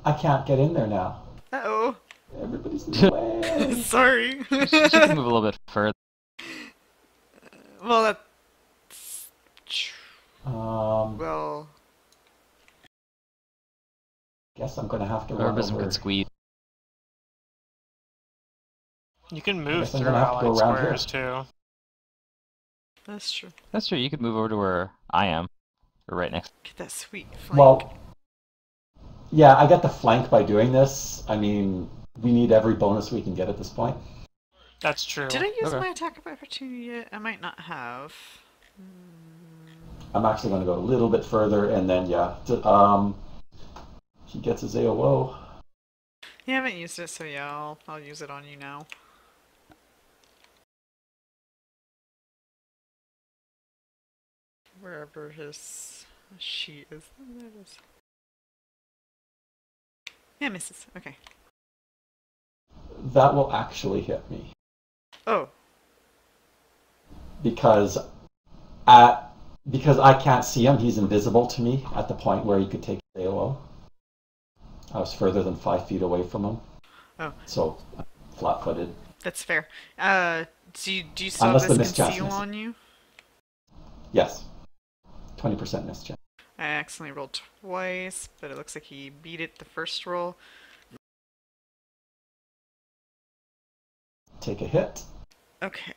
I can't get in there now. Uh-oh. Everybody's in the way. Sorry. She can move a little bit further. Well, that's... Um, Well... guess I'm going to have to run Herbism over. can squeeze. You can I move guess I'm through gonna have to go allied around squares too. That's true. That's true. You could move over to where I am, or right next. Get that sweet flank. Well, yeah, I get the flank by doing this. I mean, we need every bonus we can get at this point. That's true. Did I use Okay. my attack of opportunity yet? I might not have. I'm actually going to go a little bit further, and then he gets his AOO. You haven't used it, so yeah, I'll use it on you now. Wherever his sheet is. There it is. Yeah, misses. Okay. That will actually hit me Oh. because I can't see him. He's invisible to me at the point where he could take his AOO. I was further than 5 feet away from him. Oh. So I'm flat-footed. That's fair. Do you still Unless have the this mischance conceal misses. on you? Yes. 20% miss chance. I accidentally rolled twice, but it looks like he beat it the first roll. Take a hit. Okay.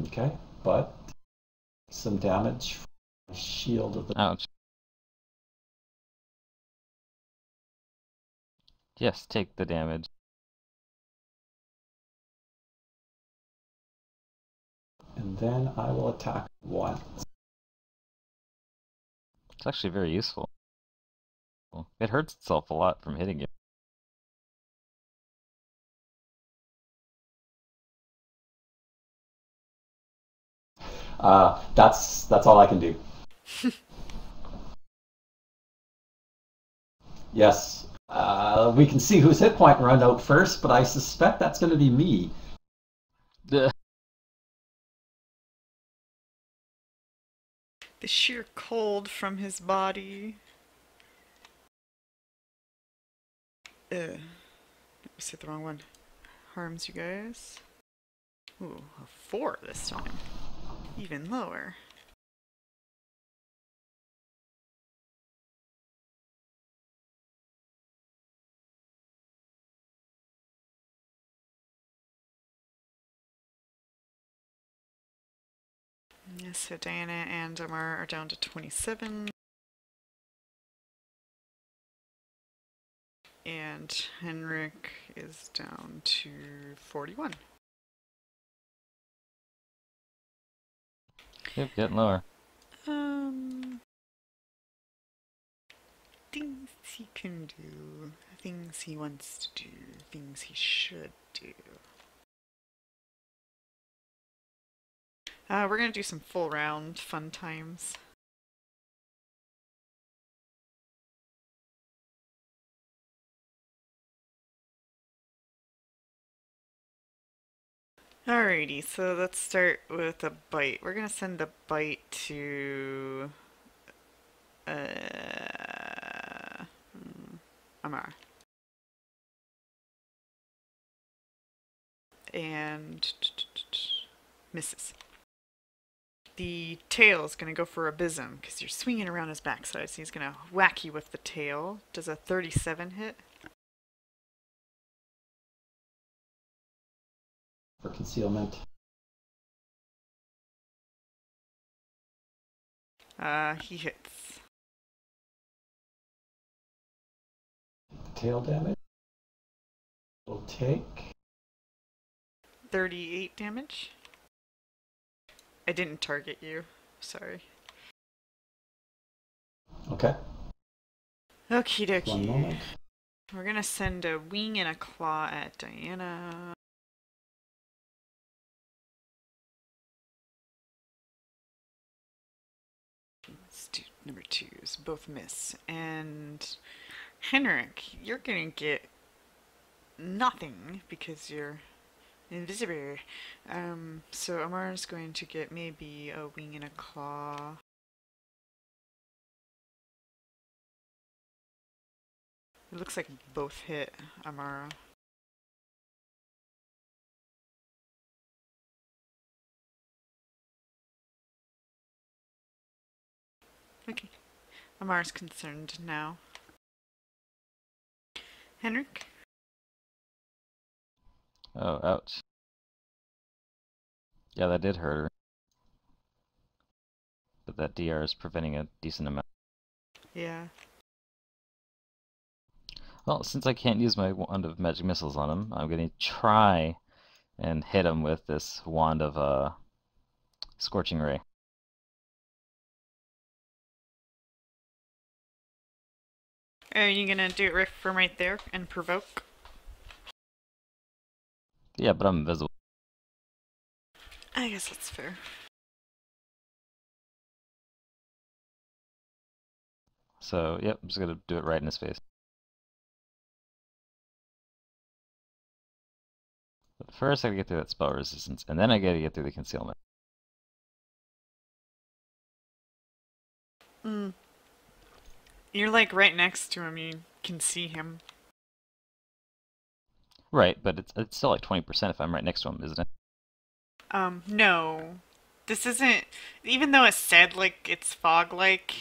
Okay, but some damage. Shield of the. Ouch. Yes, take the damage. And then I will attack once. It's actually very useful. It hurts itself a lot from hitting you. That's all I can do. Yes. We can see whose hit point run out first, but I suspect that's going to be me. Ugh. The sheer cold from his body. I said the wrong one. Harms you guys. Ooh, a 4 this time. Even lower. Yes, so Diana and Amar are down to 27. And Henrik is down to 41. Yep, getting lower. Things he can do, things he wants to do, things he should do. We're gonna do some full round fun times. Alrighty, so let's start with a bite. We're gonna send the bite to Amar. And misses. The tail is going to go for Abysm because you're swinging around his backside, so he's going to whack you with the tail. Does a 37 hit? For concealment. He hits. Tail damage. We'll take 38 damage. I didn't target you. Sorry. Okay. Okie dokie. One moment. We're gonna send a wing and a claw at Diana. Let's do number 2s. Both miss. And Henrik, you're gonna get nothing because you're invisible. So Amar's going to get maybe a wing and a claw. It looks like both hit Amara. Okay. Amar's concerned now. Henrik? Oh, ouch. Yeah, that did hurt her. But that DR is preventing a decent amount. Yeah. Well, since I can't use my wand of magic missiles on him, I'm going to try and hit him with this wand of Scorching Ray. Are you gonna do it from right there and provoke? Yeah, but I'm invisible. I guess that's fair. So, yep, I'm just going to do it right in his face. But first I gotta get through that spell resistance, and then I gotta get through the concealment. You're like right next to him, you can see him. Right, but it's still like 20% if I'm right next to him, isn't it? No. This isn't, even though it said like it's fog-like,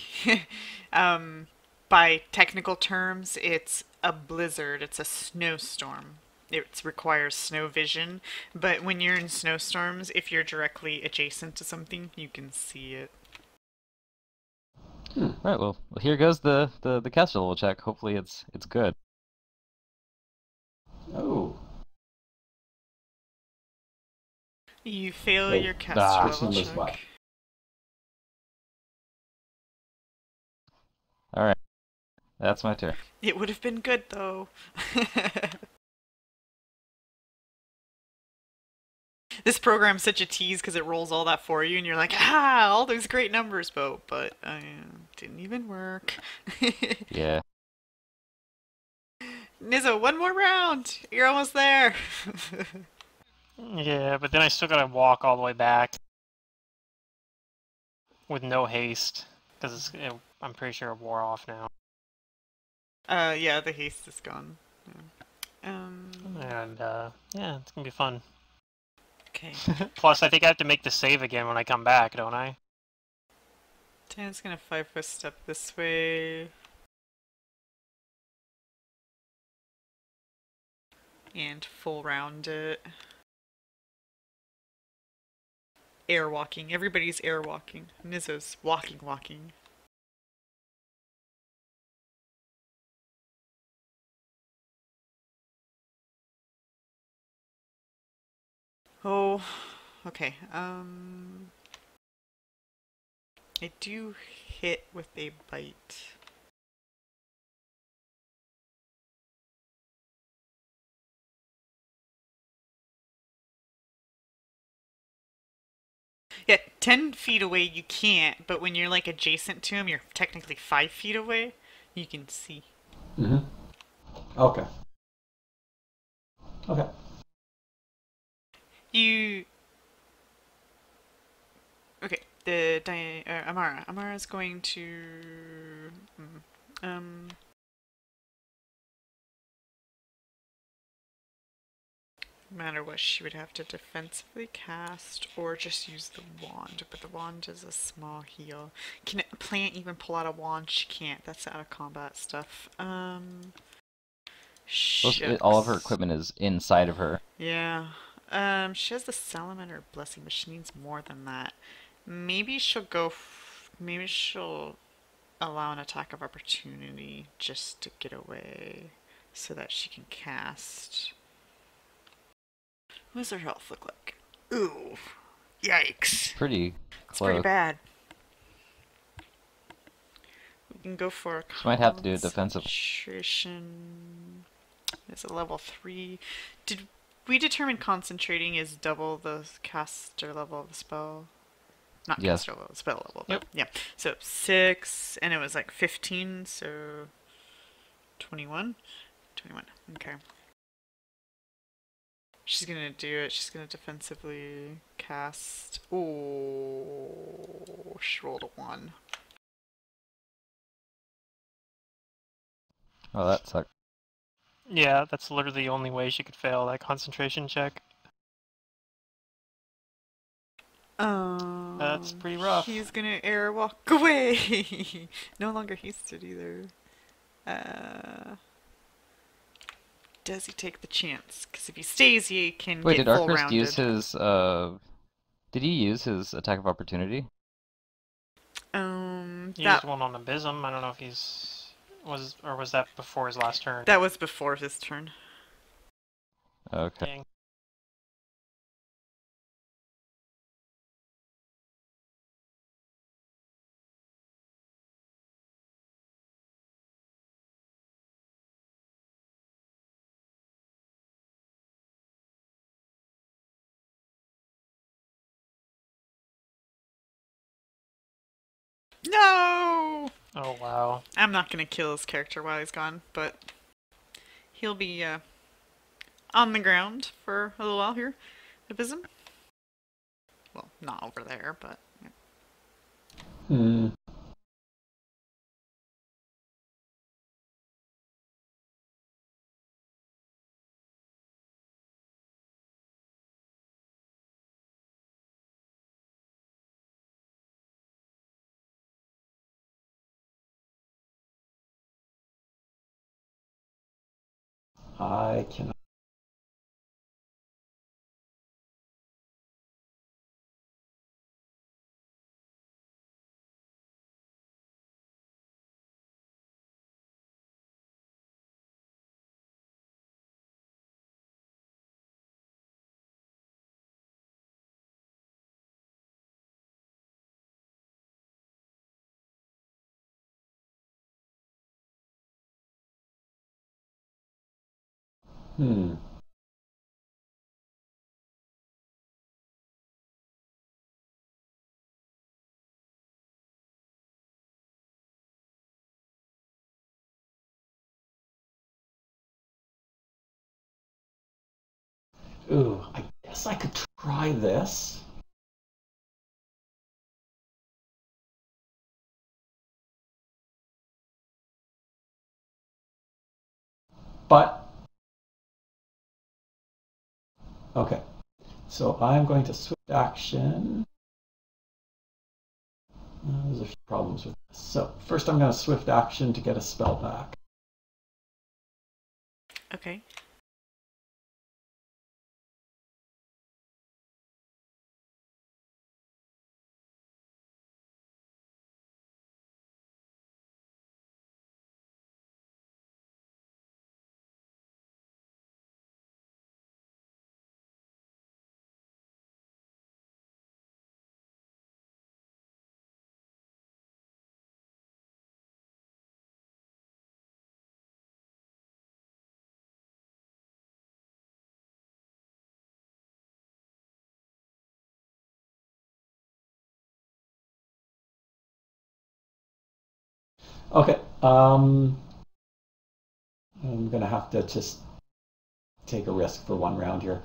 by technical terms, it's a blizzard, it's a snowstorm. It requires snow vision, but when you're in snowstorms, if you're directly adjacent to something, you can see it. Right, well here goes the caster level check. Hopefully it's good. Oh. You fail Wait, your caster which level number's check. what? Alright, that's my turn. It would have been good though. This program's such a tease because it rolls all that for you, and you're like, ah, all those great numbers, but didn't even work. Yeah. Nizzo, one more round. You're almost there. Yeah, but then I still gotta walk all the way back with no haste because I'm pretty sure it wore off now. Yeah, the haste is gone. And yeah, it's gonna be fun. Okay. Plus, I think I have to make the save again when I come back, don't I? Dan's gonna 5-foot step this way. And full round it. Air walking. Everybody's air walking. Nizzo's walking. Oh, okay. I do hit with a bite. Yeah, 10 feet away you can't, but when you're like adjacent to him, you're technically 5 feet away. You can see. Mm-hmm. Okay. Okay. You. Okay, Amara. Amara's going to. No matter what, she would have to defensively cast or just use the wand. But the wand is a small heal. Can a plant even pull out a wand? She can't. That's out of combat stuff. All of her equipment is inside of her. Yeah. She has the Salamander Blessing, but she needs more than that. Maybe she'll go. Maybe she'll allow an attack of opportunity just to get away so that she can cast. What does her health look like? Ooh. Yikes. Pretty close. It's pretty bad. We can go for a She might have to do a defensive. concentration. It's a level 3. Did we determine concentrating is double the caster level of the spell? Not Yes. caster level, spell level. Yep. Yeah. So 6, and it was like 15, so 21? 21. Okay. She's gonna do it. She's gonna defensively cast. Oh, she rolled a 1. Oh, that sucked. Yeah, that's literally the only way she could fail that concentration check. That's pretty rough. He's gonna air walk away. No longer hasted either. Does he take the chance? Because if he stays, he can Wait, get did full Arkrhyst rounded. use his did he use his attack of opportunity? He used one on Abysm. I don't know if was that before his last turn? That was before his turn. Okay. Dang. No! Oh wow. I'm not gonna kill his character while he's gone, but he'll be on the ground for a little while here. Abysm? Well, not over there, but. Yeah. Hmm. I cannot. Hmm. Ooh, I guess I could try this. But, okay. So I'm going to swift action. There's a few problems with this. So first I'm going to swift action to get a spell back. Okay. Okay, I'm going to have to just take a risk for one round here.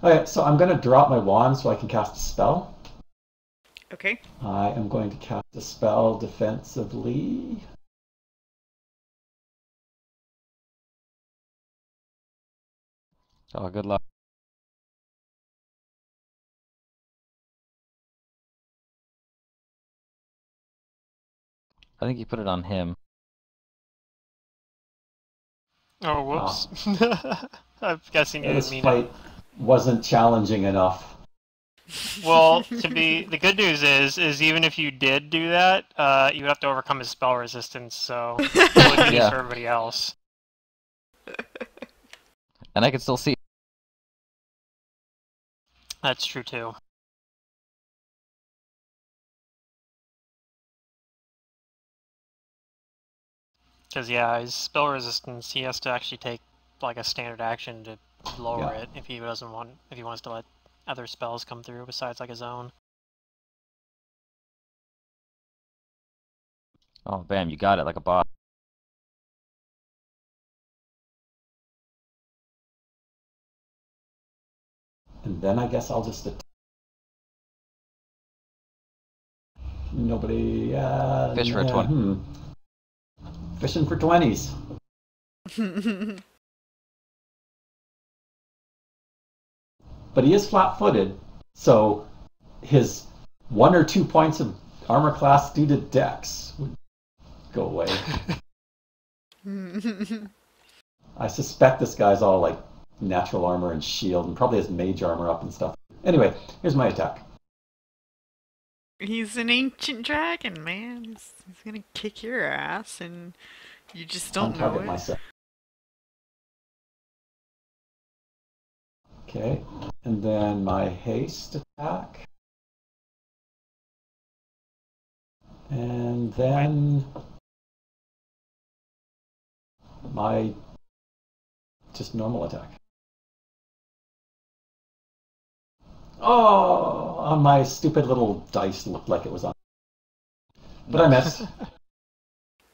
Okay, so I'm going to drop my wand so I can cast a spell. Okay. I am going to cast a spell defensively. Oh, good luck. I think you put it on him. Oh, whoops. I'm guessing you This didn't mean fight wasn't challenging enough. Well, the good news is even if you did do that, you would have to overcome his spell resistance, so it would be Yeah. for everybody else. And I can still see. That's true too. Because yeah, his spell resistance, he has to actually take like a standard action to lower Yeah. it if he wants to let other spells come through besides like his own. Oh, bam, you got it like a boss. And then I guess I'll just... Nobody... Fish for a 20. Fishing for 20s. But he is flat-footed, so his 1 or 2 points of armor class due to dex would go away. I suspect this guy's all like natural armor and shield and probably has mage armor up and stuff. Anyway, here's my attack. He's an ancient dragon, man. He's gonna kick your ass, and you just don't know Target it. myself. Okay, and then my haste attack. And then my just normal attack. Oh, my stupid little dice looked like it was on. But I missed.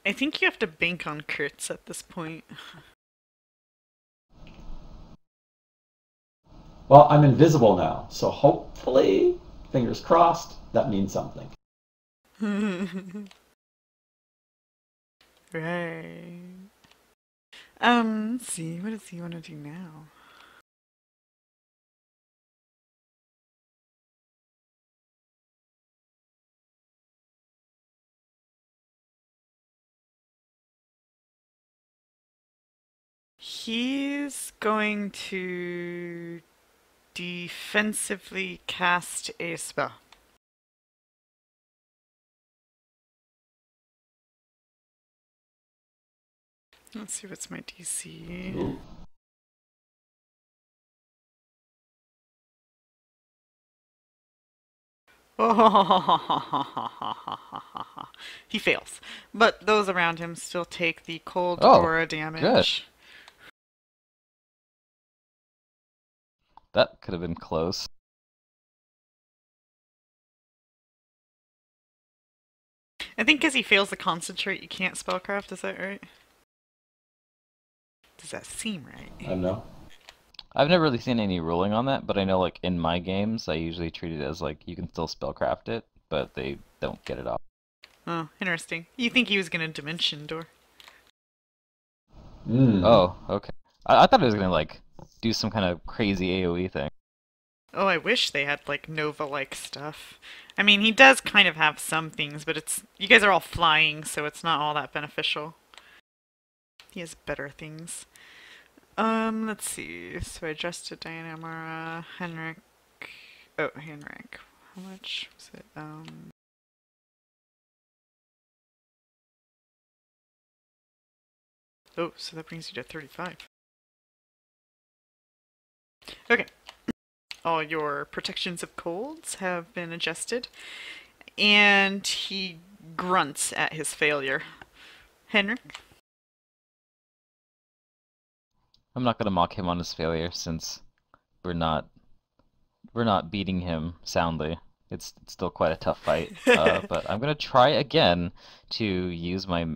I think you have to bank on crits at this point. Well, I'm invisible now, so hopefully, fingers crossed, that means something. Right. Let's see. What does he want to do now? He's going to defensively cast a spell. Let's see what's my DC. Ooh. He fails, but those around him still take the cold Oh, aura damage. good. That could have been close. I think because he fails to concentrate, you can't spellcraft. Is that right? Does that seem right? I don't know. I've never really seen any ruling on that, but I know like in my games, I usually treat it as like you can still spellcraft it, but they don't get it off. Oh, interesting. You think he was gonna Dimension Door? Oh, okay. I thought it was gonna like do some kind of crazy AoE thing. Oh, I wish they had like Nova-like stuff. I mean, he does kind of have some things, but it's you guys are all flying, so it's not all that beneficial. He has better things. Let's see. So I adjusted Diana, Amara, Henrik. Oh, Henrik. How much was it? Oh, so that brings you to 35. Okay. All your protections of colds have been adjusted. And he grunts at his failure. Henrik? I'm not gonna mock him on his failure since we're not beating him soundly. It's still quite a tough fight. But I'm gonna try again to use my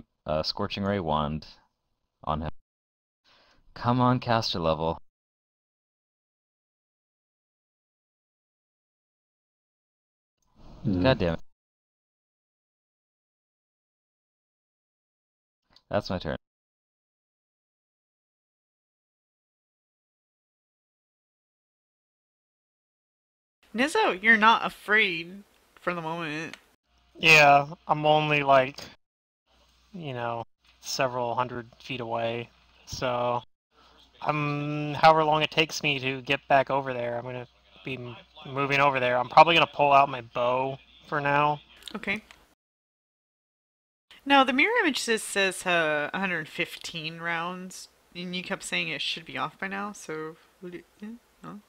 Scorching Ray wand on him. Come on, caster level. God damn it. That's my turn. Nizzo, you're not afraid for the moment. Yeah, I'm only like, you know, several hundred feet away. So, however long it takes me to get back over there, I'm gonna be moving over there. I'm probably gonna pull out my bow for now. Okay. No, the mirror image says 115 rounds, and you kept saying it should be off by now, so... Yeah, no?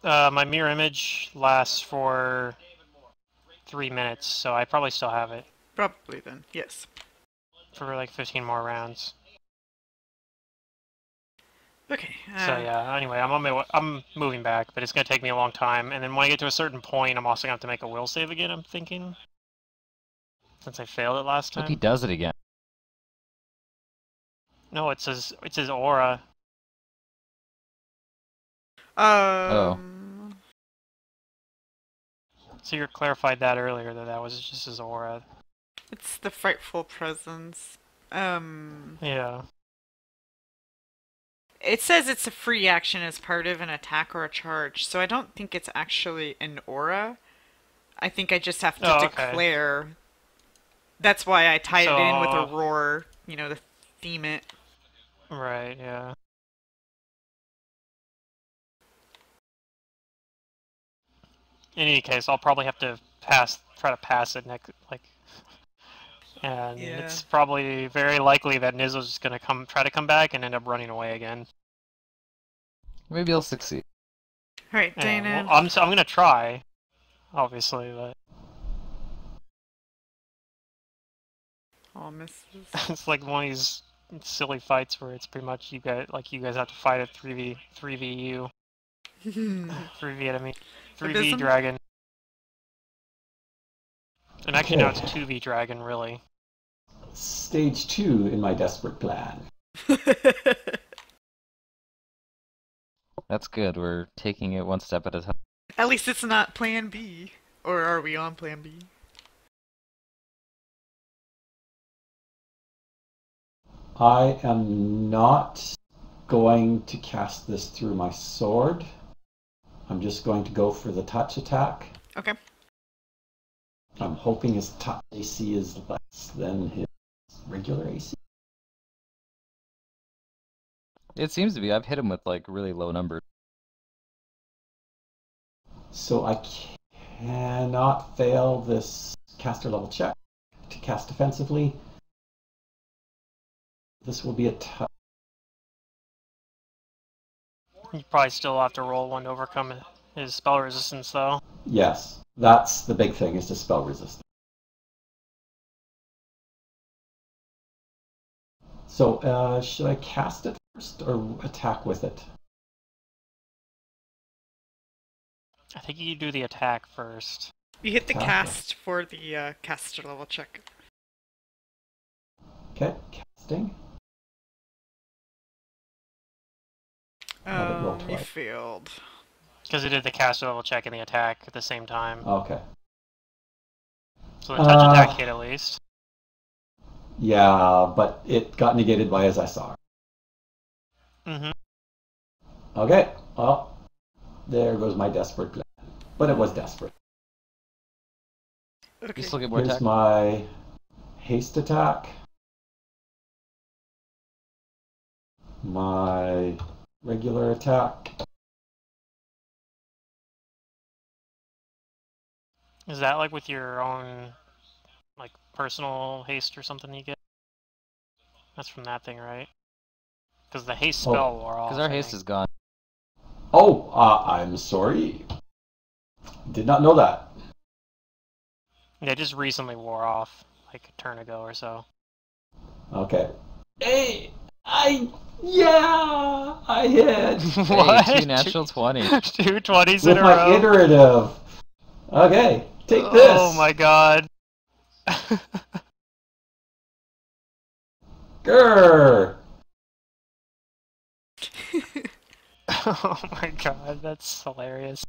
My mirror image lasts for 3 minutes, so I probably still have it Probably then, yes. for like 15 more rounds. Okay. So yeah, anyway, I'm on my way, I'm moving back, but it's gonna take me a long time. And then when I get to a certain point, I'm also gonna have to make a will save again, I'm thinking. Since I failed it last Look, he time. does it again. No, it says aura. Oh. So you clarified that earlier that that was just his aura. It's the frightful presence. Yeah. It says it's a free action as part of an attack or a charge, so I don't think it's actually an aura. I think I just have to declare. That's why I tied it in with a roar, you know, to theme it. Right, yeah. In any case, I'll probably have to try to pass it next, like, and it's probably very likely that Nizzo's just gonna try to come back and end up running away again. Maybe he'll succeed. All right, Dana. Well, I'm gonna try, obviously, but. All misses. It's like one of these silly fights where it's pretty much you guys have to fight a 3v you. 3v enemy. 3v dragon. And actually now it's 2v dragon, really. Stage 2 in my desperate plan. That's good. We're taking it one step at a time. At least it's not plan B. Or are we on plan B? I am not going to cast this through my sword. I'm just going to go for the touch attack. Okay. I'm hoping his touch AC is less than his regular AC. It seems to be. I've hit him with like really low numbers. So I cannot fail this caster level check to cast defensively. This will be a touch. You probably still have to roll one to overcome his spell resistance, though. Yes, that's the big thing, is to spell resistance. So, should I cast it first or attack with it? I think you do the attack first. You hit the cast for the caster level check. Okay, casting. Roll You twice. failed. Because it did the caster level check and the attack at the same time. Okay. So the touch attack hit at least. Yeah, but it got negated by as I saw. Mm-hmm. Okay, well, there goes my desperate plan. But it was desperate. Okay. You still get more Here's attack? my haste attack. My regular attack. Is that like with your own, like, personal haste or something you get? That's from that thing, right? Because the haste spell wore off. Because our I haste think. is gone. Oh, I'm sorry. Did not know that. Yeah, it just recently wore off, like a turn ago or so. Okay. Hey, yeah, I hit. What? Hey, 2 natural 20s. 2 20s in With a my row. iterative. Okay, take this. Oh my god. Grr. Oh my god, that's hilarious.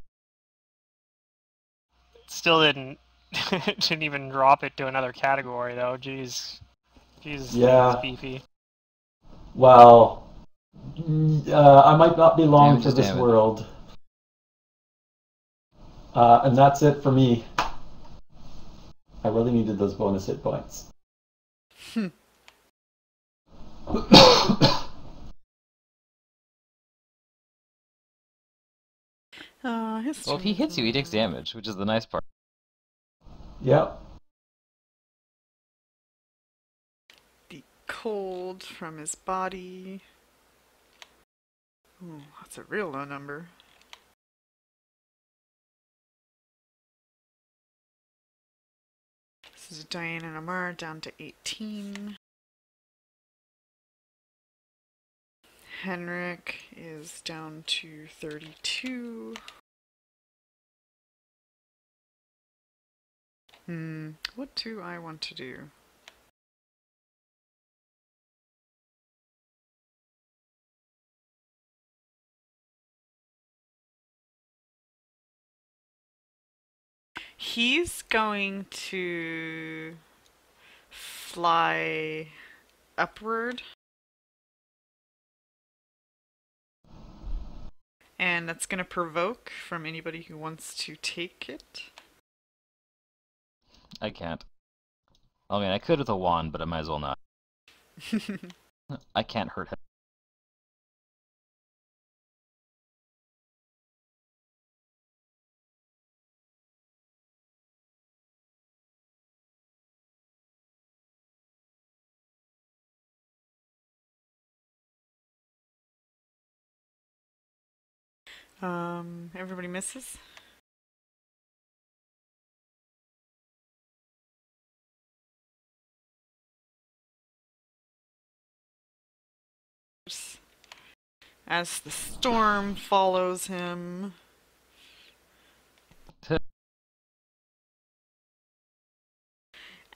Still didn't even drop it to another category though. Jeez. Jesus, Yeah. it's beefy. Well, I might not be long Damage for is this damage. world. And that's it for me. I really needed those bonus hit points. Well, if he hits you, he takes damage, which is the nice part. Yep. The cold from his body. Ooh, that's a real low number. This is Diane and Amar down to 18. Henrik is down to 32. What do I want to do? He's going to fly upward. And that's going to provoke from anybody who wants to take it. I can't. I mean, I could with a wand, but I might as well not. I can't hurt him. Everybody misses? As the storm follows him.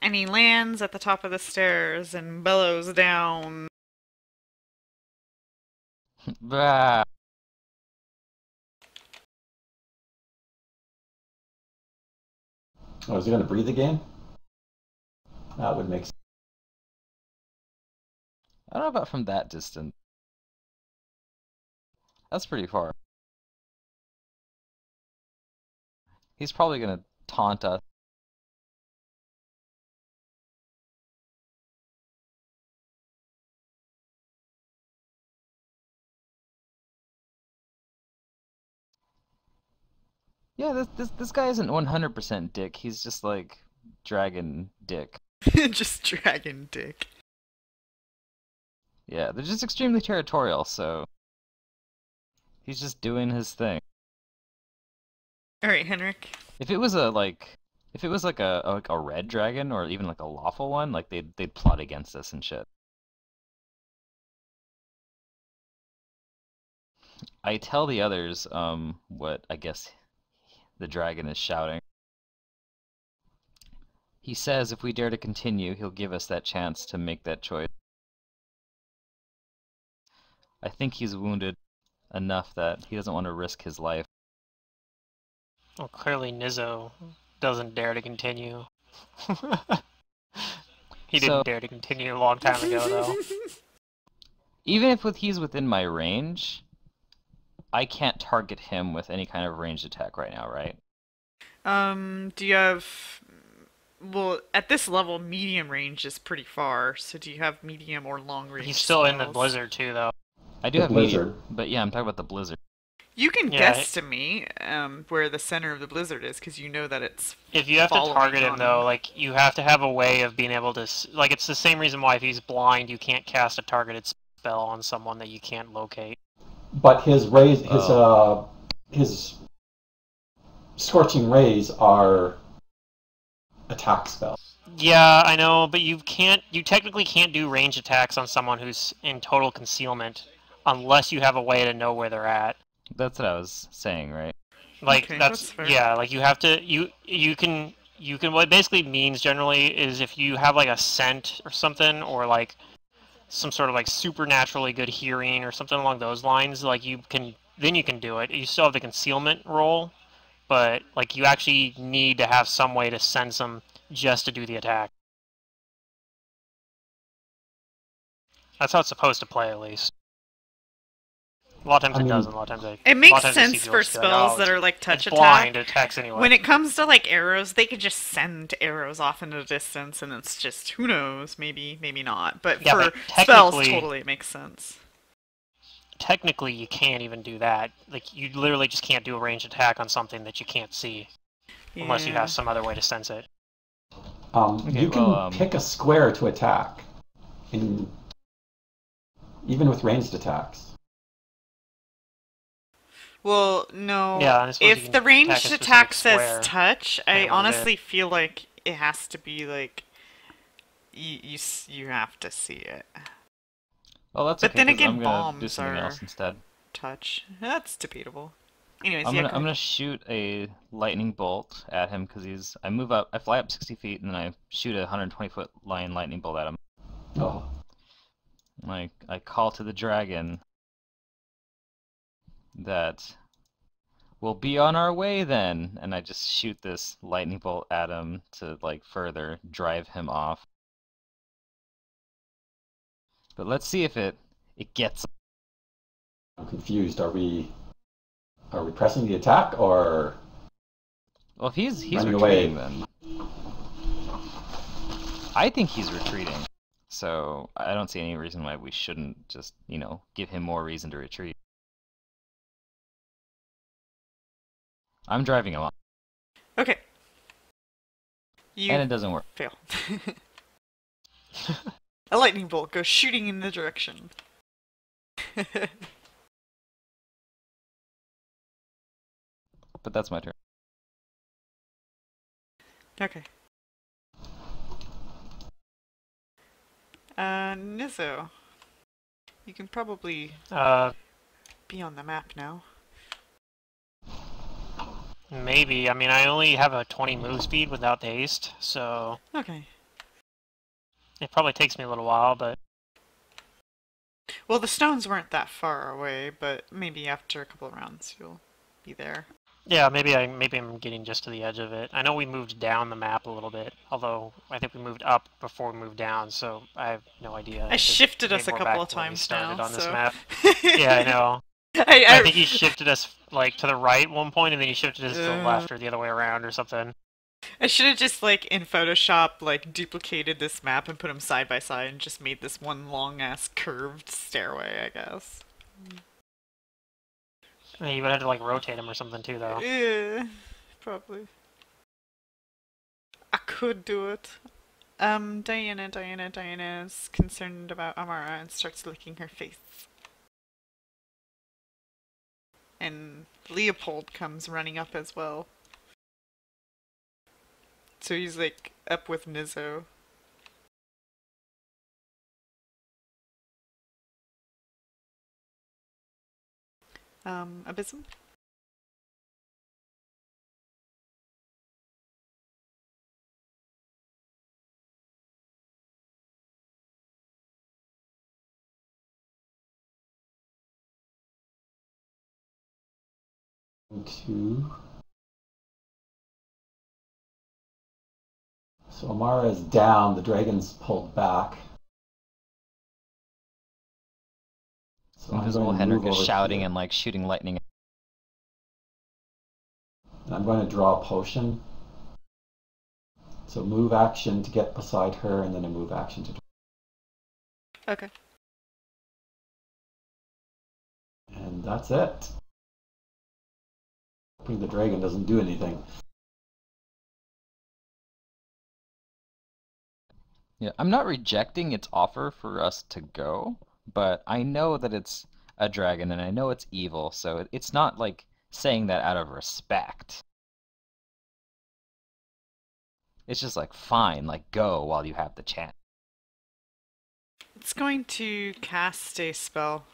And he lands at the top of the stairs and bellows down. Bah. Oh, is he going to breathe again? That would make sense. I don't know about from that distance. That's pretty far. He's probably gonna taunt us. Yeah, this guy isn't 100% dick. He's just like dragon dick. Just dragon dick. Yeah, they're just extremely territorial, so he's just doing his thing. Alright, Henrik. If it was like a red dragon or even like a lawful one, like they'd plot against us and shit. I tell the others what I guess the dragon is shouting. He says if we dare to continue, he'll give us that chance to make that choice. I think he's wounded. enough that he doesn't want to risk his life. Well, clearly Nizzo doesn't dare to continue. He So- didn't dare to continue a long time ago, though. Even if he's within my range, I can't target him with any kind of ranged attack right now, right? Do you have... Well, at this level, medium range is pretty far, so do you have medium or long range He's still in the spells? blizzard, too, though. I do The have blizzard. medium, but yeah, I'm talking about the blizzard. You can Yeah, guesstimate where the center of the blizzard is, because you know that it's... If you have to following target him, on though, him. like, you have to have a way of being able to... Like, it's the same reason why if he's blind, you can't cast a targeted spell on someone that you can't locate. But his scorching rays are attack spells. Yeah, I know, but you technically can't do range attacks on someone who's in total concealment unless you have a way to know where they're at. That's what I was saying, right? Like, Okay, that's that's fair. yeah, like you have to, you can, what it basically means generally is if you have like a scent or something, or like some sort of like supernaturally good hearing or something along those lines, like then you can do it. You still have the concealment roll, but like you actually need to have some way to sense them just to do the attack. That's how it's supposed to play, at least. A lot of times I it mean, doesn't. A lot of times It makes a lot of times I see sense people for just be like, spells "Oh, that are like it's touch blind, attack. it attacks anyway." When it comes to like arrows, they could just send arrows off into the distance, and it's just who knows, maybe, maybe not. But Yeah, for but spells, technically- totally it makes sense. Technically, you can't even do that. Like, you literally just can't do a ranged attack on something that you can't see, unless you Yeah. have some other way to sense it. You can well, pick a square to attack, even with ranged attacks. Well, no. Yeah, I suppose you If can the attack a ranged specific attack square, says touch, I depending on what it is. honestly feel like it has to be like you have to see it. Well, that's But okay, then 'cause again, I'm gonna do bombs something are- else instead. Touch. That's debatable. Anyways, I'm yeah, gonna go I'm ahead. gonna shoot a lightning bolt at him because I fly up 60 feet and then I shoot a 120-foot lightning bolt at him. Oh, I call to the dragon that we'll be on our way then, and I just shoot this lightning bolt at him to like further drive him off. But let's see if it gets. I'm confused. Are we pressing the attack or? Well, if he's Running retreating, away. then I think he's retreating. So I don't see any reason why we shouldn't just, give him more reason to retreat. I'm driving him off, Okay. You and it doesn't work. fail. A lightning bolt goes shooting in the direction. But that's my turn. Okay. Nizzo. You can probably be on the map now. Maybe. I mean, I only have a 20 move speed without the haste, so Okay. it probably takes me a little while, but Well, the stones weren't that far away, but maybe after a couple of rounds you'll be there. yeah, maybe I'm getting just to the edge of it. I know we moved down the map a little bit, although I think we moved up before we moved down, so I have no idea. I shifted us a Maybe we're couple back of to when we times started now, on this so... map. Yeah, I know. I I think he shifted us like to the right at one point, and then he shifted us to the left or the other way around or something. I should have just, like, in Photoshop, like, duplicated this map and put them side by side and just made this one long-ass curved stairway, I guess. I mean, you would have to like rotate him or something too, though. Yeah, probably. I could do it. Diana is concerned about Amara and starts licking her face. And Leopold comes running up as well. So he's like up with Nizzo. Abysm? Two. So Amara is down, the dragon's pulled back. So Invisible I'm going to Henrik move is over shouting here. and like shooting lightning. And I'm going to draw a potion. So move action to get beside her, and then a move action to... Okay. And that's it. Hoping the dragon doesn't do anything. Yeah, I'm not rejecting its offer for us to go, but I know that it's a dragon and I know it's evil, so it's not like saying that out of respect. It's just like, fine, like go while you have the chance. It's going to cast a spell.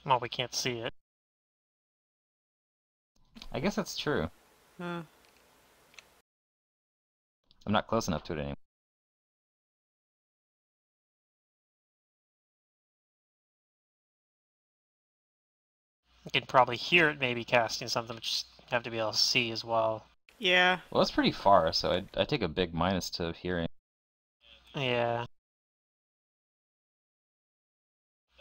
Well, we can't see it. I guess that's true. Uh, I'm not close enough to it anymore. You can probably hear it maybe casting something, but just have to be able to see as well. yeah. Well, it's pretty far, so I take a big minus to hearing. Yeah.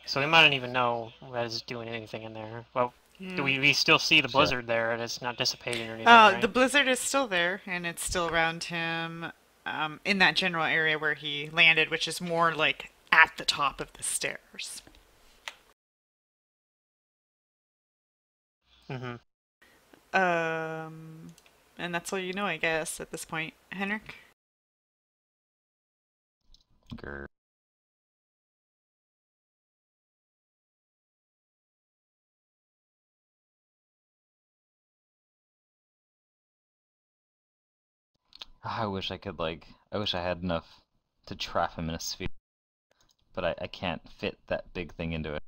So we might not even know that it's doing anything in there. Well, Yeah. do we still see the Sure. blizzard there, and it's not dissipating or anything, Oh, right? the blizzard is still there, and it's still around him, in that general area where he landed, which is more like at the top of the stairs. Mm-hmm. And that's all you know, I guess, at this point, Henrik. Grr. I wish I could I wish I had enough to trap him in a sphere, but I can't fit that big thing into it.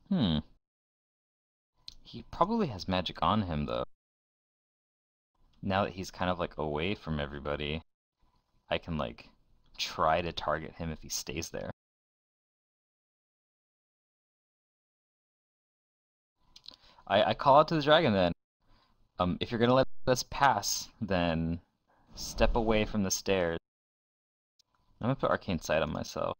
Hmm. He probably has magic on him, though. Now that he's kind of away from everybody, I can try to target him if he stays there. I call out to the dragon then. If you're gonna let us pass, then step away from the stairs. I'm gonna put Arcane Sight on myself.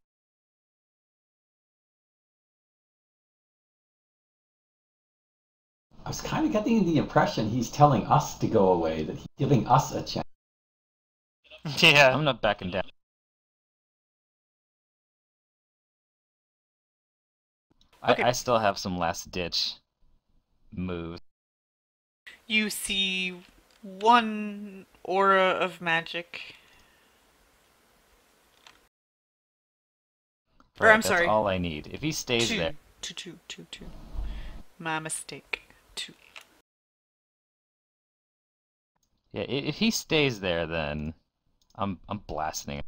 I was kind of getting the impression he's telling us to go away, that he's giving us a chance. Yeah. I'm not backing down. Okay. I still have some last ditch moves. You see one aura of magic. Or, Right, I'm that's sorry. all I need. If he stays there. Two. My mistake. Two. Yeah, if he stays there, then I'm blasting it.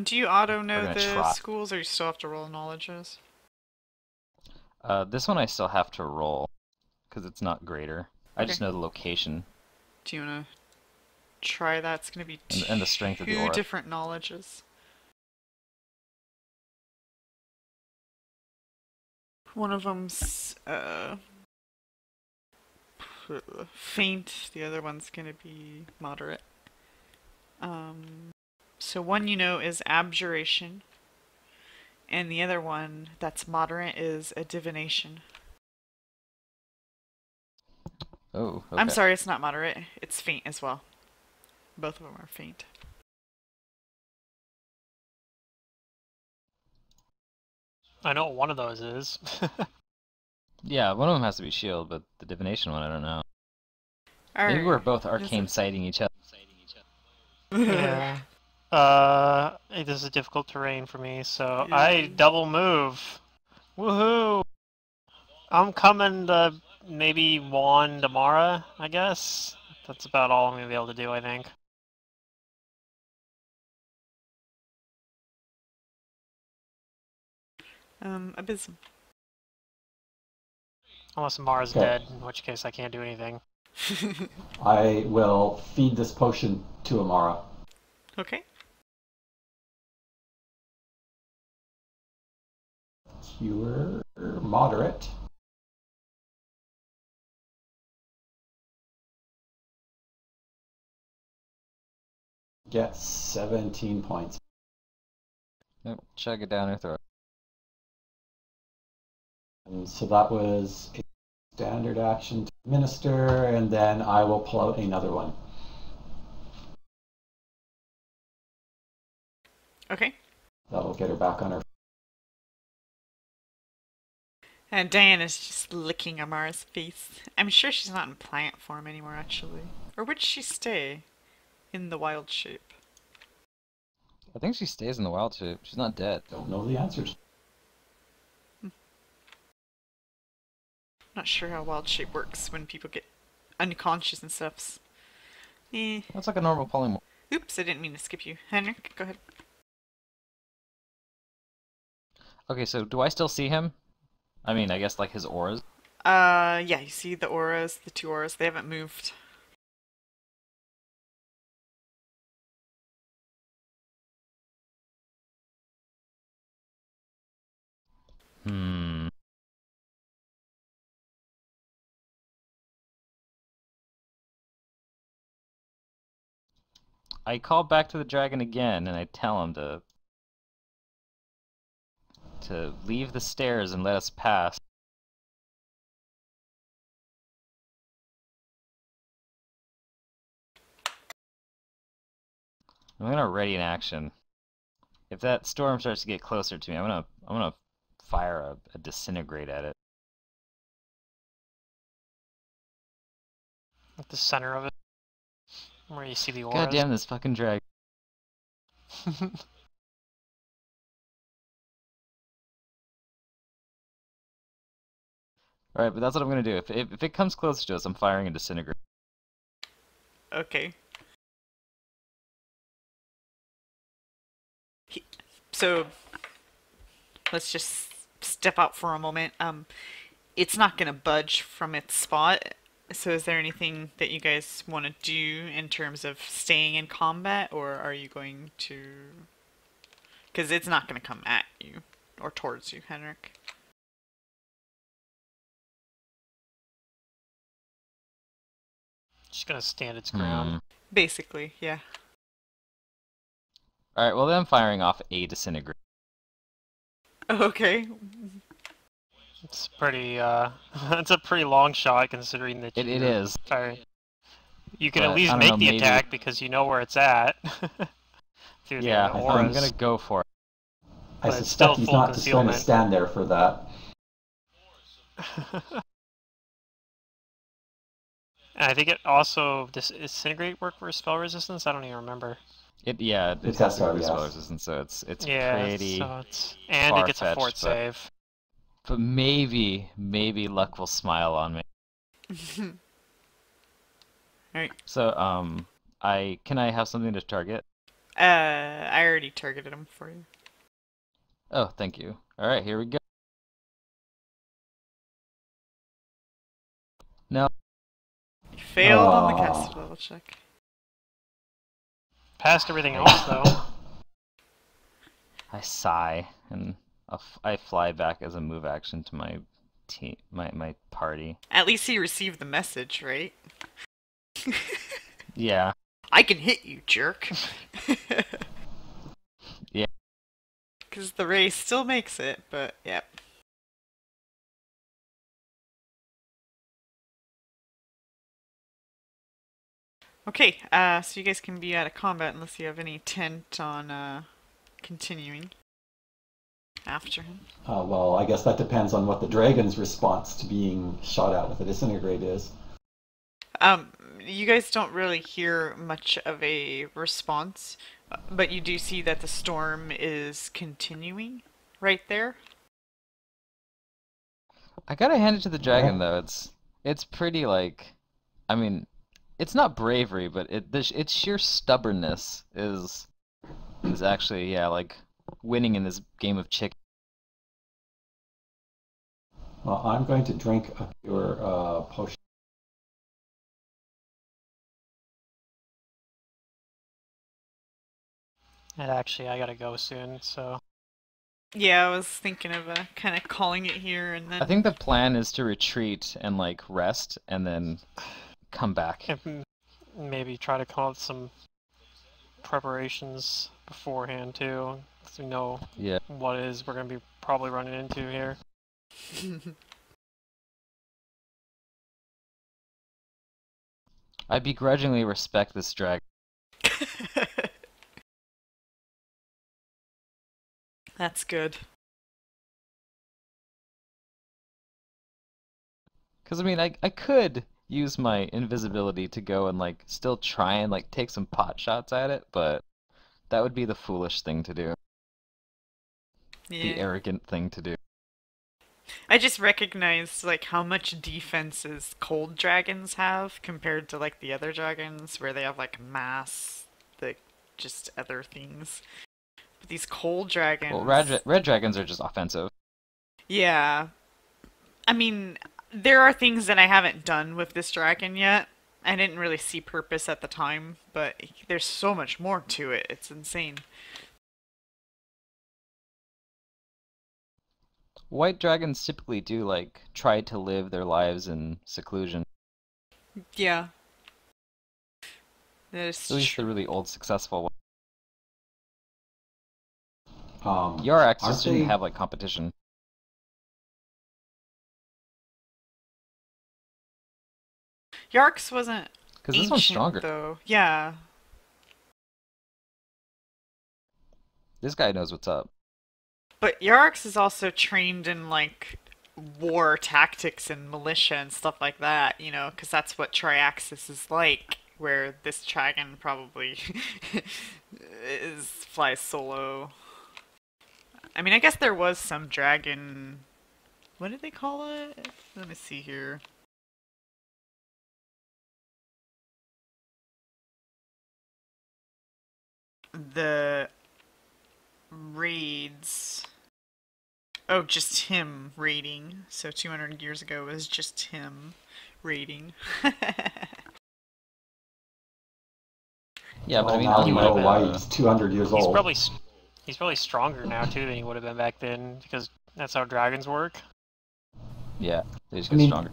Do you auto know gonna the try. schools, or you still have to roll knowledges? This one I still have to roll, because it's not greater. I Okay. just know the location Do you want to try that? It's going to be and the strength of the two aura. different knowledges. One of them's faint. The other one's going to be moderate. So one you know is abjuration, and the other one that's moderate is a divination. Oh, okay. I'm sorry, it's not moderate. It's faint as well. Both of them are faint. I know what one of those is. Yeah, one of them has to be shield, but the divination one, I don't know. Alright. Maybe we're both arcane sighting each other. Yeah. This is difficult terrain for me, so Yeah. I double move. Woohoo! I'm coming to maybe wand Amara, I guess. That's about all I'm gonna be able to do, I think. Abysm. Unless Amara's Okay. dead, in which case I can't do anything. I will feed this potion to Amara. Okay. Cure moderate. Get 17 points. Yep, chug it down her throat. And so that was a standard action to administer, and then I will pull out another one. Okay. That'll get her back on her. And Diana's just licking Amara's face. I'm sure she's not in plant form anymore, actually. Or would she stay in the wild shape? I think she stays in the wild shape. She's not dead. Don't know the answers. Not sure how wild shape works when people get unconscious and stuff. That's like a normal polymorph. Oops, I didn't mean to skip you. Henrik, go ahead. Okay, so do I still see him? I mean, I guess like his auras. Yeah, you see the auras, the two auras, they haven't moved. Hmm. I call back to the dragon again, and I tell him to leave the stairs and let us pass. I'm gonna ready an action. If that storm starts to get closer to me, I'm gonna fire a disintegrate at it. At the center of it, where you see the auras. God damn this fucking dragon. Alright, but that's what I'm gonna do. If it comes closer to us, I'm firing a disintegrate. Okay. So, let's just step out for a moment. It's not gonna budge from its spot. So is there anything that you guys want to do in terms of staying in combat, or are you going to... Because it's not going to come at you, or towards you, Henrik. Just gonna stand its ground. Basically, yeah. Alright, well then I'm firing off a disintegrate. Okay. It's pretty, it's a pretty long shot considering that It is. Firing. You can But, at least I don't make know, the maybe... attack because you know where it's at. Through Yeah, the I'm auras. gonna go for it. I But it's still suspect he's full not just going to concealment. stand there for that. And I think it also disintegrate work for spell resistance. I don't even remember. Yeah, it It's has to SR, be spell yes. resistance, so it's Yeah, pretty so it's and it gets a fort far-fetched, save. but maybe luck will smile on me. Alright. So can I have something to target? I already targeted him for you. Oh, thank you. Alright, here we go. No. You failed on the caster level check. Passed everything else though. I sigh and I fly back as a move action to my team, my party. At least he received the message, right? Yeah. I can hit you, jerk. Yeah. Because the ray still makes it, but yeah. Okay, so you guys can be out of combat unless you have any intent on continuing after him. Well, I guess that depends on what the dragon's response to being shot at with a disintegrate is. You guys don't really hear much of a response, but you do see that the storm is continuing right there. I gotta hand it to the dragon though. It's pretty like, I mean, it's not bravery, but its sheer stubbornness is actually like winning in this game of chicken. Well, I'm going to drink your potion. And actually, I gotta go soon, so... Yeah, I was thinking of kind of calling it here and then. I think the plan is to retreat and like rest and then come back. And maybe try to come up with some preparations beforehand, too. So we know Yeah. what it is we're gonna be probably running into here. I begrudgingly respect this dragon. That's good. Because, I mean, I could use my invisibility to go and, like, still try and, like, take some pot shots at it, but that would be the foolish thing to do. The Yeah. arrogant thing to do. I just recognized like how much defenses cold dragons have compared to like the other dragons where they have like mass, like just other things. But these cold dragons. Well, red dragons are just offensive. Yeah. I mean, there are things that I haven't done with this dragon yet. I didn't really see purpose at the time, but there's so much more to it. It's insane. White dragons typically do, like, try to live their lives in seclusion. Yeah. That is At least true. the really old, successful ones. Aren't Yarax just didn't they- have, like, competition. Yarks wasn't Because this ancient, one's stronger. though. Yeah. This guy knows what's up. But Yarks is also trained in like war tactics and militia and stuff like that, you know, because that's what Triaxis is like, where this dragon probably flies solo. I mean, I guess there was some dragon. What did they call it? Let me see here. The raids. Oh, just him raiding. So 200 years ago was just him raiding. Yeah, but I mean, now he you would know have why been, he's 200 years He's old. probably stronger now, too, than he would have been back then, because that's how dragons work. yeah, they just I get mean, stronger.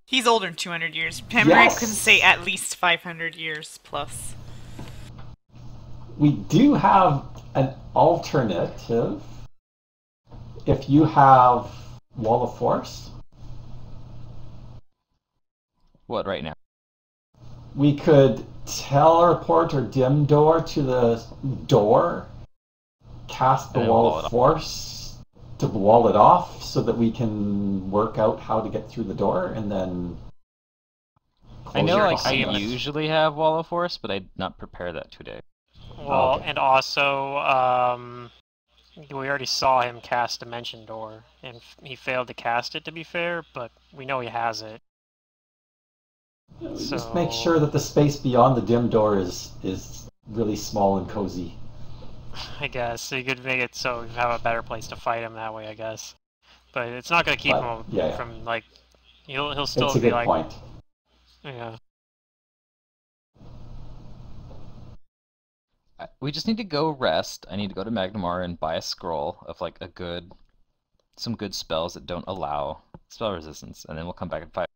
He's older than 200 years. Pemrick Yes. can say at least 500 years plus. We do have an alternative. If you have Wall of Force, What, right now? we could teleport or dim door to the door, cast the And then Wall wall it of off. Force to wall it off so that we can work out how to get through the door and then I know, your like, I behemoth. usually have Wall of Force, but I did not prepare that today. Well, okay. and also, we already saw him cast Dimension Door, and he failed to cast it, to be fair, but we know he has it. Just make sure that the space beyond the dim door is really small and cozy. I guess. So you could make it so you have a better place to fight him that way, I guess. But it's not going to keep But, him yeah. from, like... He'll still It's a be good like... point. Yeah. We just need to go rest. I need to go to Magnamar and buy a scroll of, like, some good spells that don't allow spell resistance, and then we'll come back and fight.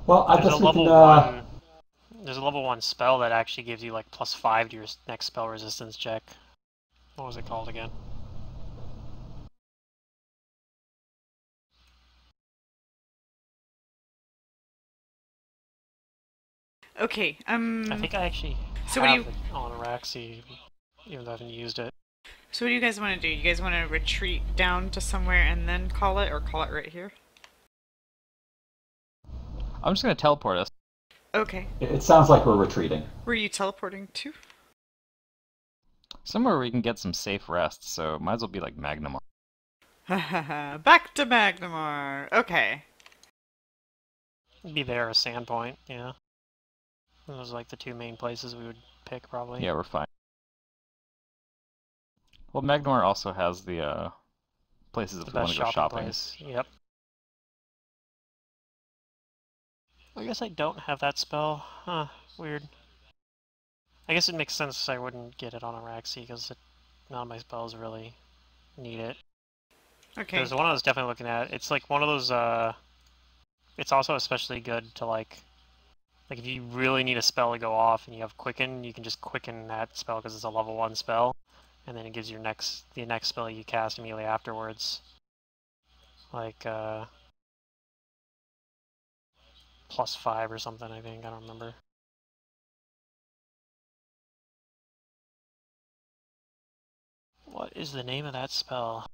Well, I There's a guess we level can. 1... There's a level 1 spell that actually gives you, like, +5 to your next spell resistance check. What was it called again? Okay, I think I actually So what do have you- it on Araxi, even though I haven't used it. So what do you guys want to do? You guys want to retreat down to somewhere and then call it, or call it right here? I'm just gonna teleport us. Okay. It sounds like we're retreating. Where are you teleporting to? Somewhere where we can get some safe rest, so might as well be like Magnamar. Back to Magnamar. Okay. Be there or Sandpoint, yeah. Those are like the two main places we would pick, probably. Yeah, we're fine. Well, Magnamar also has the places The if we want best to go shopping shopping. place. Yep. I guess I don't have that spell. Huh, weird. I guess it makes sense I wouldn't get it on Araxi because none of my spells really need it. Okay. There's one I was definitely looking at. It's like one of those. It's also especially good to like if you really need a spell to go off and you have Quicken, you can just Quicken that spell because it's a level 1 spell, and then it gives the next spell you cast immediately afterwards. Like +5 or something, I think. I don't remember. What is the name of that spell?